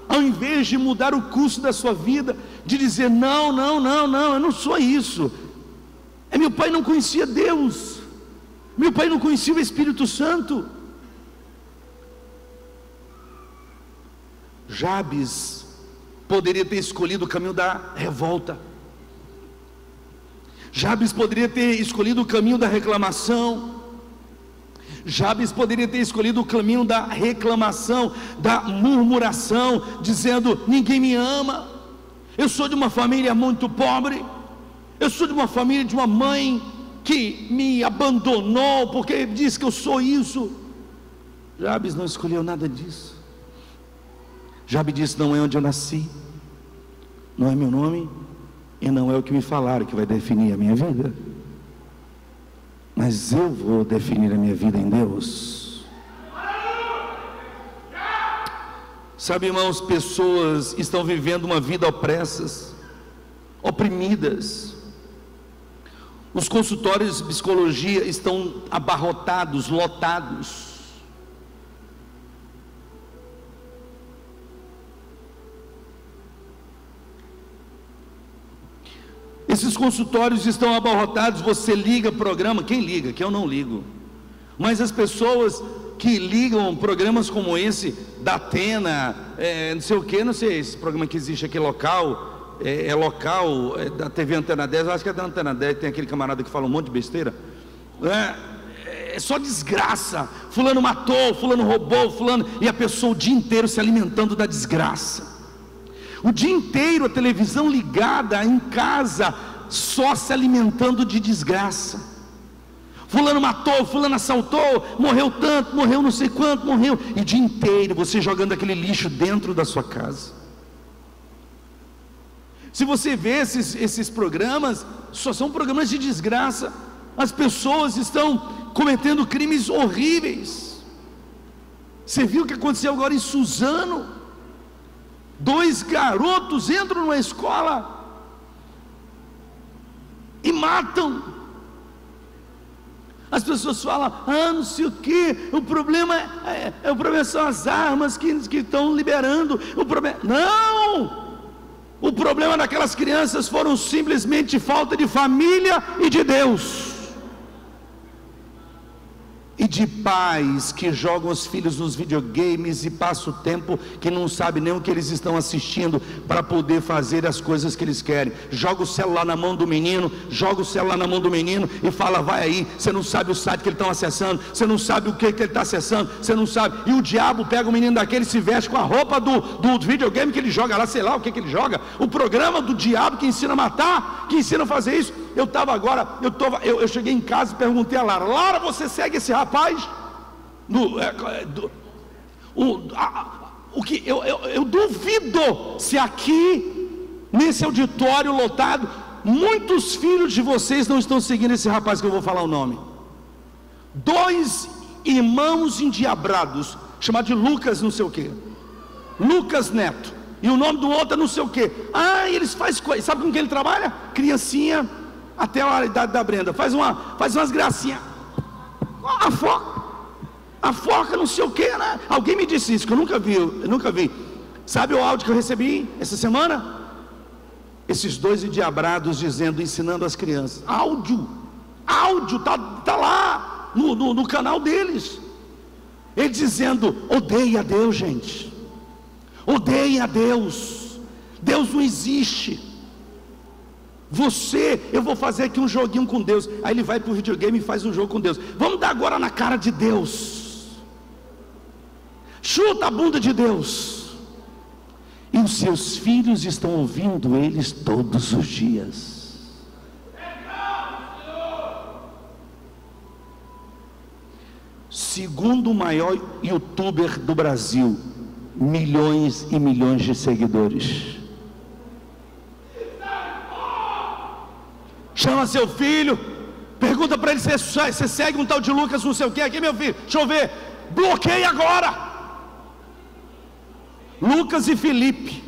ao invés de mudar o curso da sua vida, de dizer: não, eu não sou isso. Meu pai não conhecia Deus, meu pai não conhecia o Espírito Santo. Jabes poderia ter escolhido o caminho da revolta. Jabes poderia ter escolhido o caminho da reclamação. Jabes poderia ter escolhido o caminho da reclamação, da murmuração, dizendo: ninguém me ama, eu sou de uma família muito pobre, eu sou de uma família de uma mãe que me abandonou porque diz que eu sou isso. Jabes não escolheu nada disso. Jabes disse: não é onde eu nasci, não é meu nome, e não é o que me falaram que vai definir a minha vida, mas eu vou definir a minha vida em Deus. Sabe, irmãos, pessoas estão vivendo uma vida opressas, oprimidas. Os consultórios de psicologia estão abarrotados, lotados. Esses consultórios estão abarrotados. Você liga programa, quem liga? Que eu não ligo. Mas as pessoas que ligam programas como esse, da Atena, não sei o que, não sei, esse programa que existe aqui local, da TV Antena 10, eu acho que é da Antena 10, tem aquele camarada que fala um monte de besteira, é só desgraça, fulano matou, fulano roubou, fulano, e a pessoa o dia inteiro se alimentando da desgraça. O dia inteiro a televisão ligada em casa, só se alimentando de desgraça. Fulano matou, fulano assaltou, morreu tanto, morreu não sei quanto, morreu. E o dia inteiro você jogando aquele lixo dentro da sua casa. Se você vê esses programas, só são programas de desgraça. As pessoas estão cometendo crimes horríveis. Você viu o que aconteceu agora em Suzano? 2 garotos entram numa escola e matam. As pessoas falam, não sei o que, o problema são as armas que estão liberando. Não! O problema daquelas crianças foram simplesmente falta de família e de Deus. E de pais que jogam os filhos nos videogames e passam o tempo que não sabe nem o que eles estão assistindo para poder fazer as coisas que eles querem. Joga o celular na mão do menino, e fala, vai aí. Você não sabe o site que ele está acessando, você não sabe o que ele está acessando, você não sabe. E o diabo pega o menino daquele e se veste com a roupa do videogame que ele joga lá, sei lá o que ele joga. O programa do diabo que ensina a matar, que ensina a fazer isso. Eu cheguei em casa e perguntei a Lara, você segue esse rapaz? Eu duvido se aqui, nesse auditório lotado, muitos filhos de vocês não estão seguindo esse rapaz que eu vou falar o nome. 2 irmãos endiabrados, chamado de Lucas não sei o que, Lucas Neto, e o nome do outro é não sei o que. Eles fazem coisa, sabe com quem ele trabalha? Criancinha, até a idade da Brenda, faz umas gracinhas, a foca não sei o que, né? Alguém me disse isso, que eu nunca vi. Sabe o áudio que eu recebi essa semana? Esses 2 endiabrados ensinando as crianças, áudio, tá lá, no canal deles, ele dizendo, odeia a Deus, gente, odeia a Deus, Deus não existe. Eu vou fazer aqui um joguinho com Deus. Aí ele vai para o videogame e faz um jogo com Deus. Vamos dar agora na cara de Deus. Chuta a bunda de Deus. E os seus filhos estão ouvindo eles todos os dias. Segundo o maior youtuber do Brasil, milhões e milhões de seguidores. Chama seu filho, pergunta para ele se você segue um tal de Lucas não sei o que. Aqui, meu filho, deixa eu ver, bloqueia agora. Lucas e Felipe.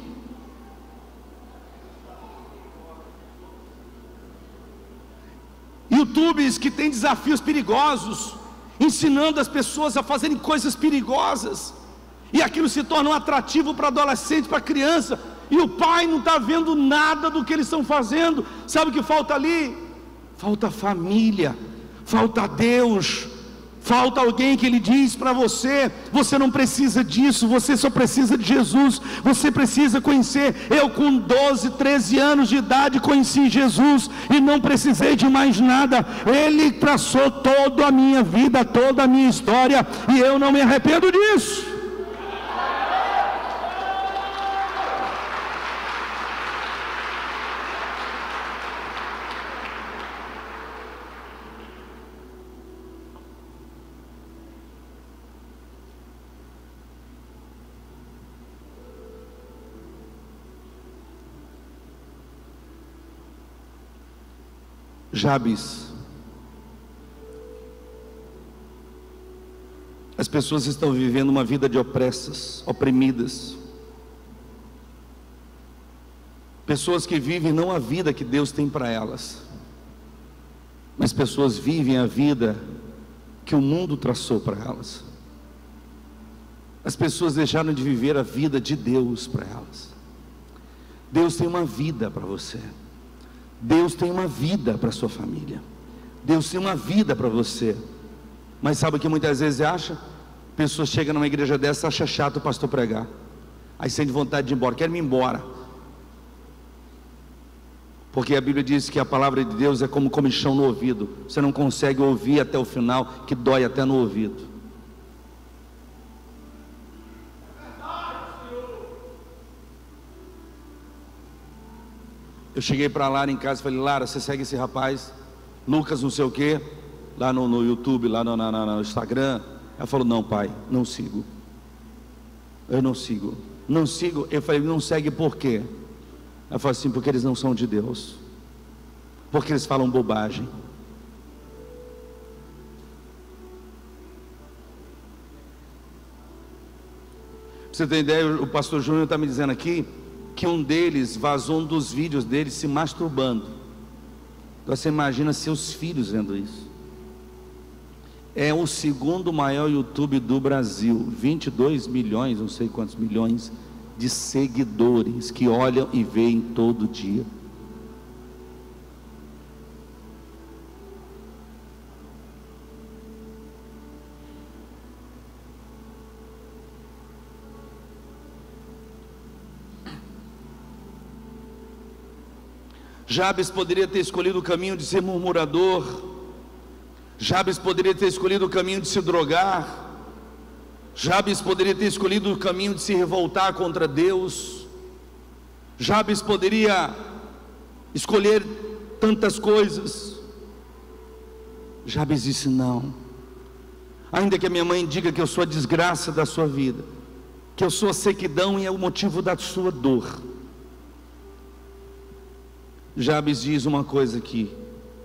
YouTubes que têm desafios perigosos, ensinando as pessoas a fazerem coisas perigosas, e aquilo se torna um atrativo para adolescente, para criança, e o pai não está vendo nada do que eles estão fazendo. Sabe o que falta ali? Falta família, falta Deus, falta alguém que ele diz para você, você não precisa disso, você só precisa de Jesus, você precisa conhecer. Eu com 12, 13 anos de idade conheci Jesus, e não precisei de mais nada. Ele traçou toda a minha vida, toda a minha história, e eu não me arrependo disso. Jabes As pessoas estão vivendo uma vida de opressas, oprimidas. Pessoas que vivem não a vida que Deus tem para elas, mas pessoas vivem a vida que o mundo traçou para elas. As pessoas deixaram de viver a vida de Deus para elas. Deus tem uma vida para você. Deus tem uma vida para sua família. Deus tem uma vida para você. Mas sabe o que muitas vezes acha? Pessoas chegam numa igreja dessa, acha chato o pastor pregar, aí sente vontade de ir embora, quer me embora, porque a Bíblia diz que a palavra de Deus é como comichão no ouvido. Você não consegue ouvir até o final, que dói até no ouvido. Eu cheguei para Lara em casa e falei: Lara, você segue esse rapaz Lucas não sei o que lá no YouTube, lá no Instagram? Ela falou: não, pai, não sigo. Eu não sigo. Não sigo. Eu falei: não segue por quê? Ela falou assim: porque eles não são de Deus, porque eles falam bobagem. Pra você ter ideia, o pastor Júnior está me dizendo aqui que um deles vazou um dos vídeos dele se masturbando. Então você imagina seus filhos vendo isso. É o segundo maior YouTube do Brasil, 22 milhões, não sei quantos milhões de seguidores que olham e veem todo dia. Jabes poderia ter escolhido o caminho de ser murmurador. Jabes poderia ter escolhido o caminho de se drogar. Jabes poderia ter escolhido o caminho de se revoltar contra Deus. Jabes poderia escolher tantas coisas. Jabes disse: não, ainda que a minha mãe diga que eu sou a desgraça da sua vida, que eu sou a sequidão e é o motivo da sua dor. Jabes diz uma coisa aqui,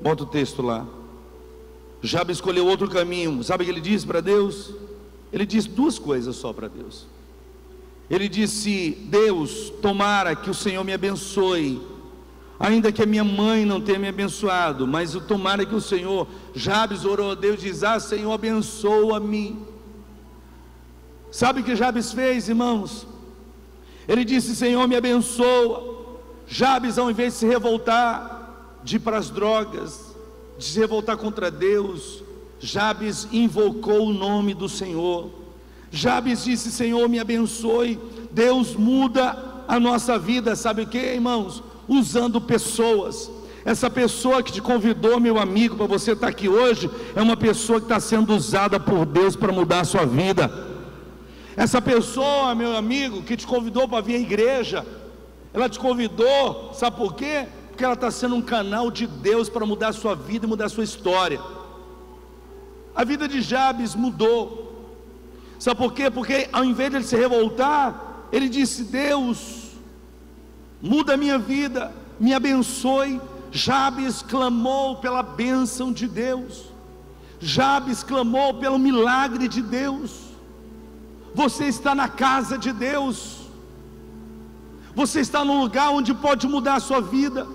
bota o texto lá. Jabes escolheu outro caminho. Sabe o que ele disse para Deus? Ele disse duas coisas só para Deus. Ele disse: Deus, tomara que o Senhor me abençoe, ainda que a minha mãe não tenha me abençoado, mas tomara que o Senhor. Jabes orou a Deus e diz: ah, Senhor, abençoa-me. Sabe o que Jabes fez, irmãos? Ele disse: Senhor, me abençoa. Jabes, ao invés de se revoltar, de ir para as drogas, de se revoltar contra Deus, Jabes invocou o nome do Senhor. Jabes disse: Senhor, me abençoe. Deus muda a nossa vida, sabe o que, irmãos? Usando pessoas. Essa pessoa que te convidou, meu amigo, para você estar aqui hoje, é uma pessoa que está sendo usada por Deus para mudar a sua vida. Essa pessoa, meu amigo, que te convidou para vir à igreja, ela te convidou, sabe por quê? Porque ela está sendo um canal de Deus para mudar a sua vida e mudar a sua história. A vida de Jabes mudou. Sabe por quê? Porque ao invés de ele se revoltar, ele disse: Deus, muda a minha vida, me abençoe. Jabes clamou pela bênção de Deus. Jabes clamou pelo milagre de Deus. Você está na casa de Deus. Você está num lugar onde pode mudar a sua vida.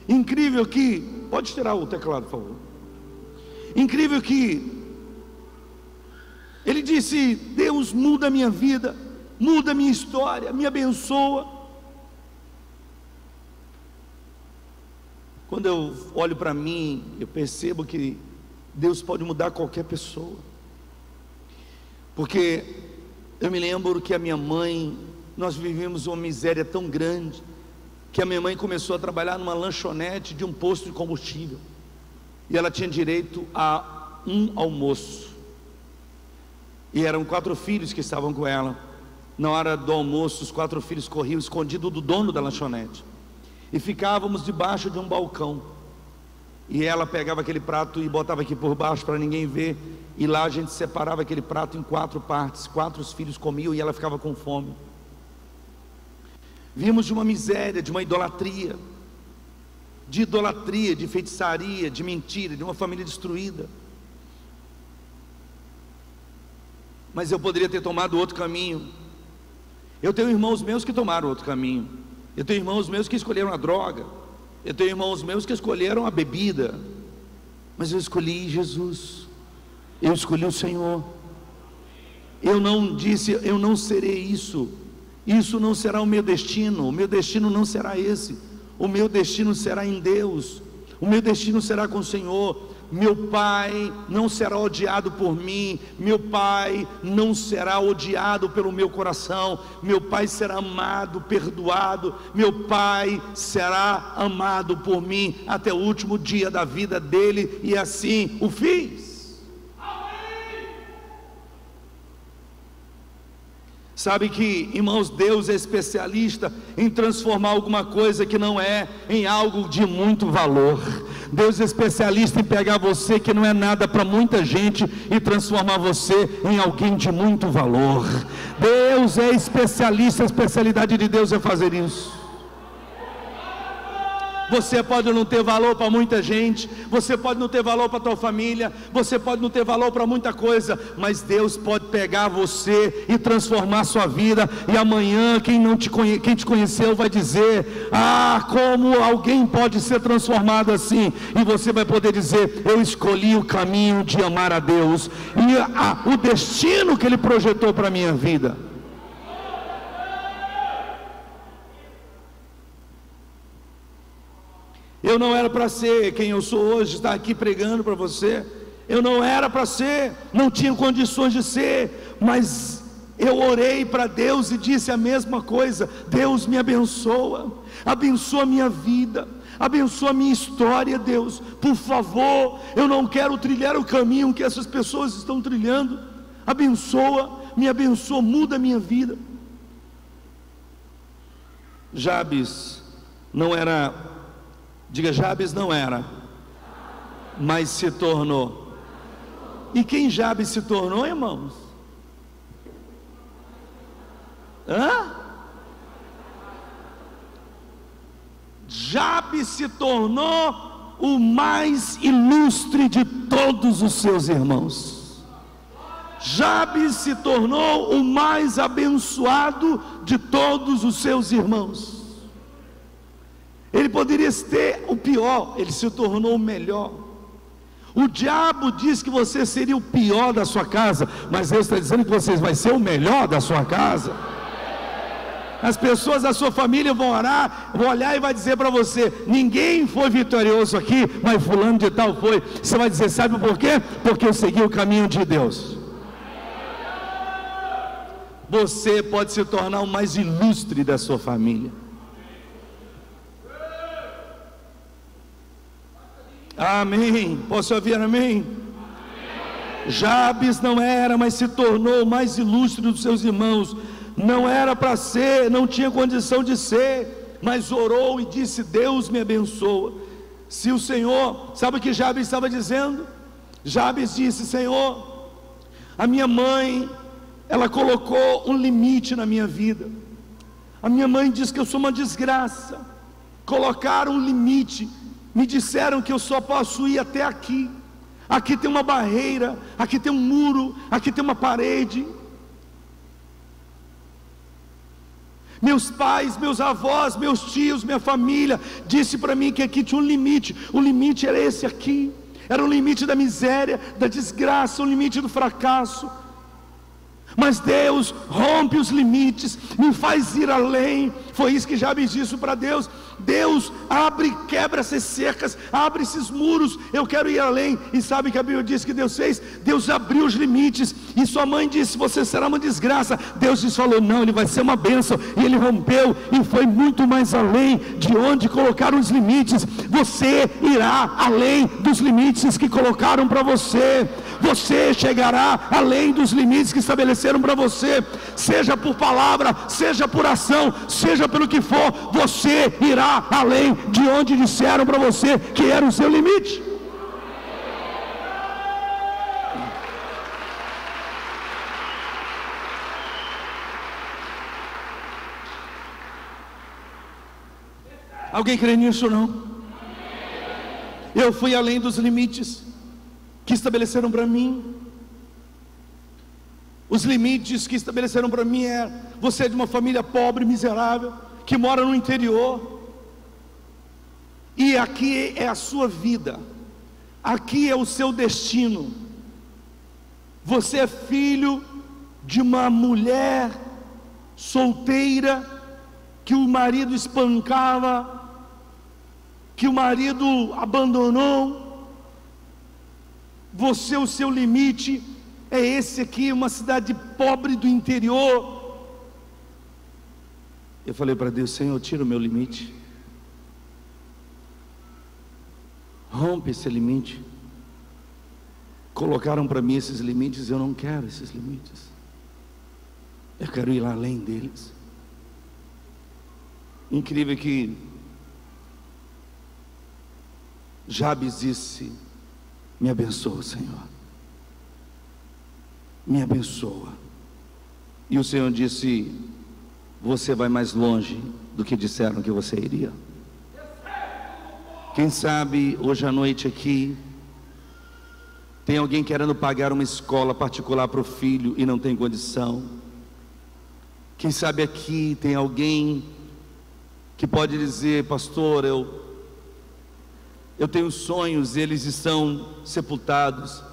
Incrível que, pode tirar o teclado, por favor. Incrível que ele disse: Deus, muda a minha vida, muda a minha história, me abençoa. Quando eu olho para mim, eu percebo que Deus pode mudar qualquer pessoa. Porque eu me lembro que a minha mãe, nós vivemos uma miséria tão grande, que a minha mãe começou a trabalhar numa lanchonete de um posto de combustível, e ela tinha direito a um almoço, e eram 4 filhos que estavam com ela. Na hora do almoço, os 4 filhos corriam escondido do dono da lanchonete, e ficávamos debaixo de um balcão, e ela pegava aquele prato e botava aqui por baixo para ninguém ver, e lá a gente separava aquele prato em 4 partes, 4 filhos comiam e ela ficava com fome. Vimos de uma miséria, de uma idolatria, de feitiçaria, de mentira, de uma família destruída. mas eu poderia ter tomado outro caminho. Eu tenho irmãos meus que tomaram outro caminho. Eu tenho irmãos meus que escolheram a droga. Eu tenho irmãos meus que escolheram a bebida. Mas eu escolhi Jesus. Eu escolhi o Senhor. Eu não disse, eu não serei isso. Isso não será o meu destino. O meu destino não será esse. O meu destino será em Deus. O meu destino será com o Senhor. Meu pai não será odiado por mim. Meu pai não será odiado pelo meu coração. Meu pai será amado, perdoado. Meu pai será amado por mim até o último dia da vida dele. E assim o fiz. Sabe que, irmãos, Deus é especialista em transformar alguma coisa que não é em algo de muito valor. Deus é especialista em pegar você que não é nada para muita gente e transformar você em alguém de muito valor. Deus é especialista, a especialidade de Deus é fazer isso. Você pode não ter valor para muita gente, você pode não ter valor para a tua família, você pode não ter valor para muita coisa, mas Deus pode pegar você e transformar a sua vida, e amanhã quem te conheceu vai dizer: ah, como alguém pode ser transformado assim, e você vai poder dizer: eu escolhi o caminho de amar a Deus, e o destino que Ele projetou para a minha vida. Eu não era para ser quem eu sou hoje, estar aqui pregando para você. Eu não era para ser, não tinha condições de ser, mas eu orei para Deus e disse a mesma coisa: Deus me abençoa, abençoa a minha vida, abençoa a minha história, Deus, por favor, eu não quero trilhar o caminho que essas pessoas estão trilhando. Abençoa, me abençoa, muda a minha vida. Jabes não era, diga, Jabes não era, mas se tornou. E quem Jabes se tornou, irmãos? Jabes se tornou o mais ilustre de todos os seus irmãos. Jabes se tornou o mais abençoado de todos os seus irmãos. Ele poderia ter o pior, ele se tornou o melhor. O diabo diz que você seria o pior da sua casa, mas Deus está dizendo que você vai ser o melhor da sua casa. As pessoas da sua família vão orar, vão olhar e vai dizer para você: ninguém foi vitorioso aqui, mas fulano de tal foi. Você vai dizer: sabe por quê? Porque eu segui o caminho de Deus. Você pode se tornar o mais ilustre da sua família. Amém. Posso ouvir amém? Jabes não era, mas se tornou o mais ilustre dos seus irmãos. Não era para ser, não tinha condição de ser, mas orou e disse: Deus me abençoa. Se o Senhor, sabe o que Jabes estava dizendo? Jabes disse: Senhor, a minha mãe, ela colocou um limite na minha vida. A minha mãe diz que eu sou uma desgraça. Colocaram um limite. Me disseram que eu só posso ir até aqui. Aqui tem uma barreira, aqui tem um muro, aqui tem uma parede. Meus pais, meus avós, meus tios, minha família disse para mim que aqui tinha um limite. O limite era esse aqui. Era o limite da miséria, da desgraça, o limite do fracasso. Mas Deus rompe os limites, me faz ir além. Foi isso que Jabes disse para Deus. Deus abre, quebra essas cercas, abre esses muros, eu quero ir além. E sabe que a Bíblia diz que Deus fez? Deus abriu os limites. E sua mãe disse: você será uma desgraça. Deus falou: não, ele vai ser uma bênção. E ele rompeu e foi muito mais além de onde colocaram os limites. Você irá além dos limites que colocaram para você. Você chegará além dos limites que estabeleceram para você, seja por palavra, seja por ação, seja pelo que for. Você irá além de onde disseram para você que era o seu limite. Alguém crê nisso ou não? Eu fui além dos limites que estabeleceram para mim. Os limites que estabeleceram para mim você é de uma família pobre, miserável, que mora no interior, e aqui é a sua vida, aqui é o seu destino. Você é filho de uma mulher solteira, que o marido espancava, que o marido abandonou. Você, o seu limite é esse aqui, uma cidade pobre do interior. Eu falei para Deus: Senhor, tira o meu limite, rompe esse limite. Colocaram para mim esses limites, eu não quero esses limites, eu quero ir além deles. Incrível que Jabes disse: me abençoa, Senhor, me abençoa. E o Senhor disse: você vai mais longe do que disseram que você iria. Quem sabe hoje à noite aqui tem alguém querendo pagar uma escola particular para o filho e não tem condição. Quem sabe aqui tem alguém que pode dizer: pastor, eu tenho sonhos, eles estão sepultados.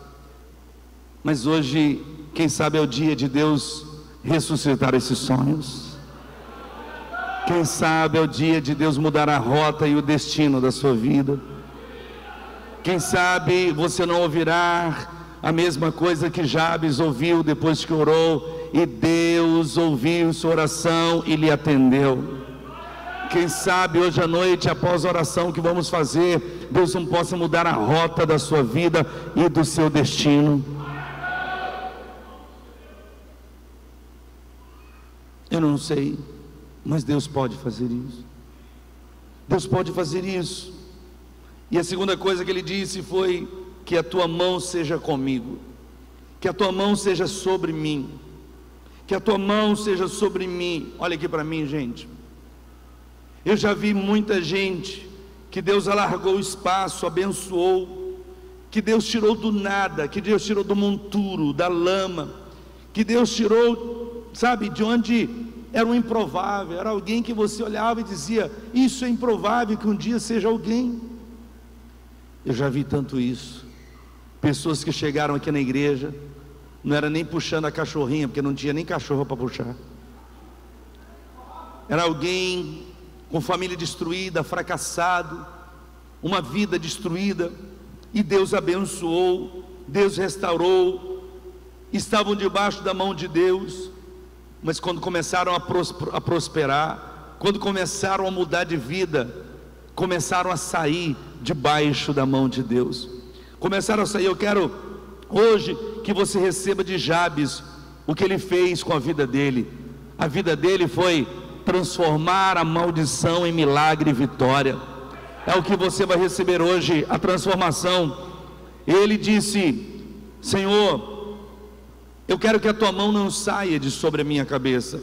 Mas hoje, quem sabe é o dia de Deus ressuscitar esses sonhos. Quem sabe é o dia de Deus mudar a rota e o destino da sua vida. Quem sabe você não ouvirá a mesma coisa que Jabes ouviu depois que orou, e Deus ouviu sua oração e lhe atendeu. Quem sabe hoje à noite, após a oração que vamos fazer, Deus não possa mudar a rota da sua vida e do seu destino. Eu não sei, mas Deus pode fazer isso. Deus pode fazer isso. E a segunda coisa que ele disse foi: que a tua mão seja comigo, que a tua mão seja sobre mim, que a tua mão seja sobre mim. Olha aqui para mim, gente. Eu já vi muita gente que Deus alargou o espaço, abençoou, que Deus tirou do nada, que Deus tirou do monturo, da lama, que Deus tirou, sabe, de onde era um improvável, era alguém que você olhava e dizia: isso é improvável que um dia seja alguém. Eu já vi tanto isso. Pessoas que chegaram aqui na igreja, não era nem puxando a cachorrinha, porque não tinha nem cachorro para puxar. Era alguém com família destruída, fracassado, uma vida destruída, e Deus abençoou, Deus restaurou, estavam debaixo da mão de Deus, mas quando começaram a prosperar, quando começaram a mudar de vida, começaram a sair debaixo da mão de Deus, começaram a sair. Eu quero hoje que você receba de Jabes o que ele fez com a vida dele. A vida dele foi transformar a maldição em milagre e vitória. É o que você vai receber hoje, a transformação. Ele disse: Senhor, eu quero que a tua mão não saia de sobre a minha cabeça.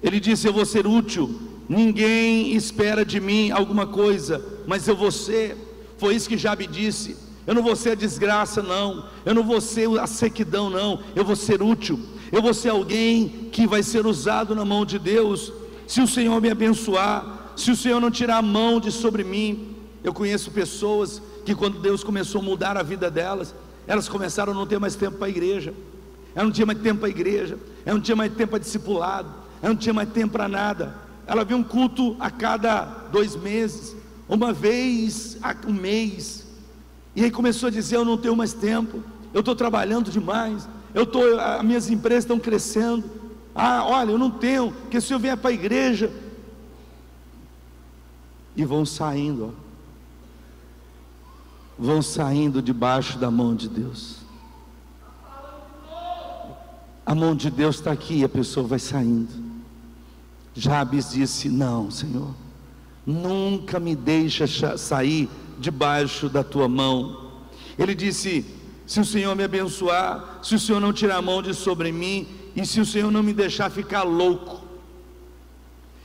Ele disse: eu vou ser útil. Ninguém espera de mim alguma coisa, mas eu vou ser. Foi isso que Jabes disse: eu não vou ser a desgraça, não, eu não vou ser a sequidão, não, eu vou ser útil. Eu vou ser alguém que vai ser usado na mão de Deus, se o Senhor me abençoar, se o Senhor não tirar a mão de sobre mim. Eu conheço pessoas que, quando Deus começou a mudar a vida delas, elas começaram a não ter mais tempo para a igreja. Ela não tinha mais tempo para a igreja, ela não tinha mais tempo para discipulado, ela não tinha mais tempo para nada. Ela via um culto a cada 2 meses, uma vez a um mês, e aí começou a dizer: eu não tenho mais tempo, eu estou trabalhando demais, as minhas empresas estão crescendo, olha, eu não tenho, porque se eu vier para a igreja, e vão saindo, vão saindo debaixo da mão de Deus. A mão de Deus está aqui, e a pessoa vai saindo. Jabes disse: não, Senhor, nunca me deixa sair debaixo da tua mão. Ele disse: se o Senhor me abençoar, se o Senhor não tirar a mão de sobre mim, e se o Senhor não me deixar ficar louco,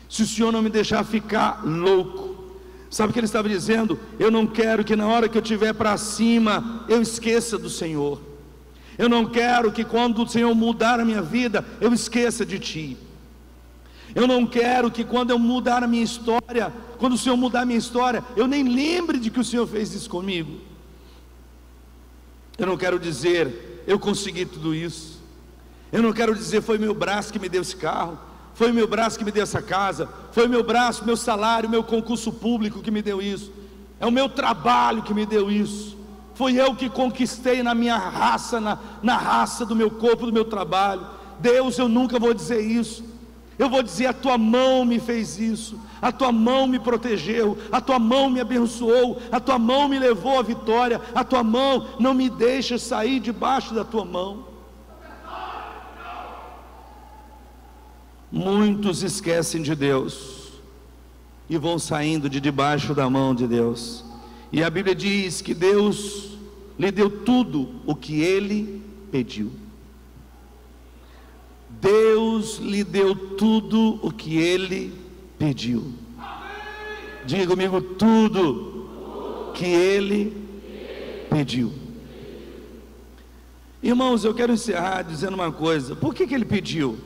se o Senhor não me deixar ficar louco. Sabe o que ele estava dizendo? Eu não quero que na hora que eu estiver para cima, eu esqueça do Senhor. Eu não quero que quando o Senhor mudar a minha vida, eu esqueça de Ti. Eu não quero que quando eu mudar a minha história, quando o Senhor mudar a minha história, eu nem lembre de que o Senhor fez isso comigo. Eu não quero dizer, eu consegui tudo isso. Eu não quero dizer, foi meu braço que me deu esse carro, foi meu braço que me deu essa casa, foi meu braço, meu salário, meu concurso público que me deu isso, é o meu trabalho que me deu isso, foi eu que conquistei na minha raça, na raça do meu corpo, do meu trabalho. Deus, eu nunca vou dizer isso. Eu vou dizer, a tua mão me fez isso, a tua mão me protegeu, a tua mão me abençoou, a tua mão me levou à vitória, a tua mão não me deixa sair debaixo da tua mão. Muitos esquecem de Deus e vão saindo de debaixo da mão de Deus. E a Bíblia diz que Deus lhe deu tudo o que ele pediu. Deus lhe deu tudo o que ele pediu. Diga comigo, tudo que ele pediu. Irmãos, eu quero encerrar dizendo uma coisa. Por que ele pediu?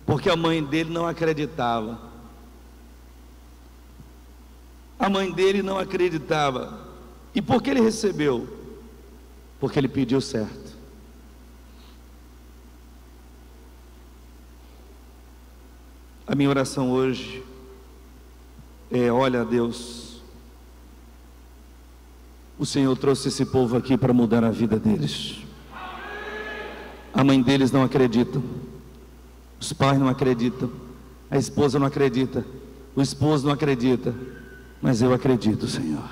Porque a mãe dele não acreditava. A mãe dele não acreditava. E por que ele recebeu? Porque ele pediu certo. A minha oração hoje é: olha, Deus, o Senhor trouxe esse povo aqui para mudar a vida deles. A mãe deles não acredita, os pais não acreditam, a esposa não acredita, o esposo não acredita, mas eu acredito, Senhor,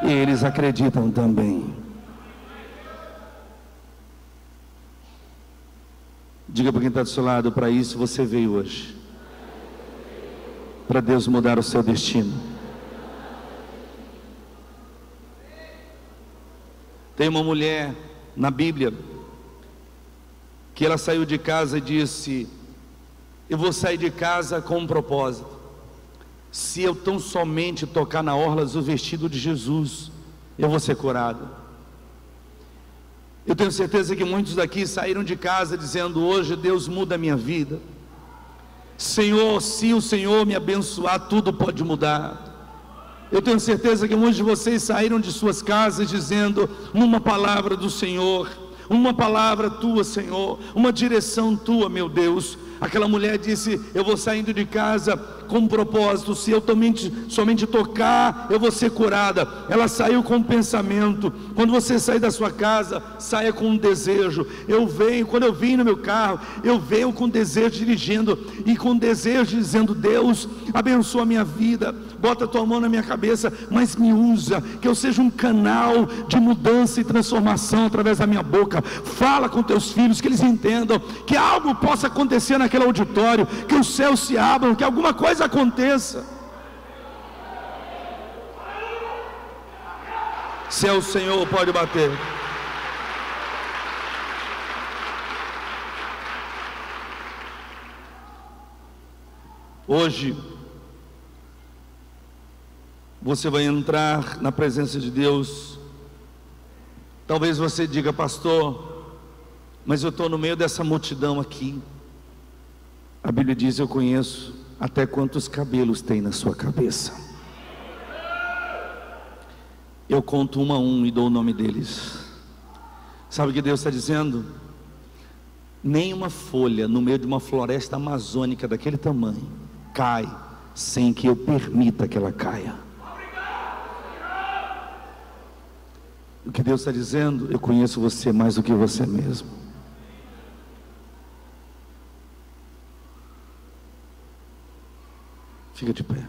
e eles acreditam também. Diga para quem está do seu lado, para isso você veio hoje, para Deus mudar o seu destino. Tem uma mulher na Bíblia que ela saiu de casa e disse: eu vou sair de casa com um propósito. Se eu tão somente tocar na orla do vestido de Jesus, eu vou ser curado. Eu tenho certeza que muitos daqui saíram de casa dizendo: hoje Deus muda a minha vida. Senhor, se o Senhor me abençoar, tudo pode mudar. Eu tenho certeza que muitos de vocês saíram de suas casas dizendo: uma palavra do Senhor, uma palavra tua, Senhor, uma direção tua, meu Deus. Aquela mulher disse: eu vou saindo de casa com um propósito, se eu somente tocar, eu vou ser curada. Ela saiu com um pensamento. Quando você sair da sua casa, saia com um desejo. Quando eu vim no meu carro, eu venho com desejo dirigindo, e com desejo dizendo: Deus, abençoa a minha vida, bota a tua mão na minha cabeça, mas me usa, que eu seja um canal de mudança e transformação através da minha boca. Fala com teus filhos, que eles entendam, que algo possa acontecer naquele auditório, que os céus se abram, que alguma coisa aconteça. Se é o Senhor, pode bater. Hoje você vai entrar na presença de Deus. Talvez você diga: pastor, mas eu estou no meio dessa multidão aqui. A Bíblia diz: eu conheço até quantos cabelos tem na sua cabeça. Eu conto um a um e dou o nome deles. Sabe o que Deus está dizendo? Nenhuma folha no meio de uma floresta amazônica daquele tamanho cai sem que eu permita que ela caia. O que Deus está dizendo: eu conheço você mais do que você mesmo. Fica de pé.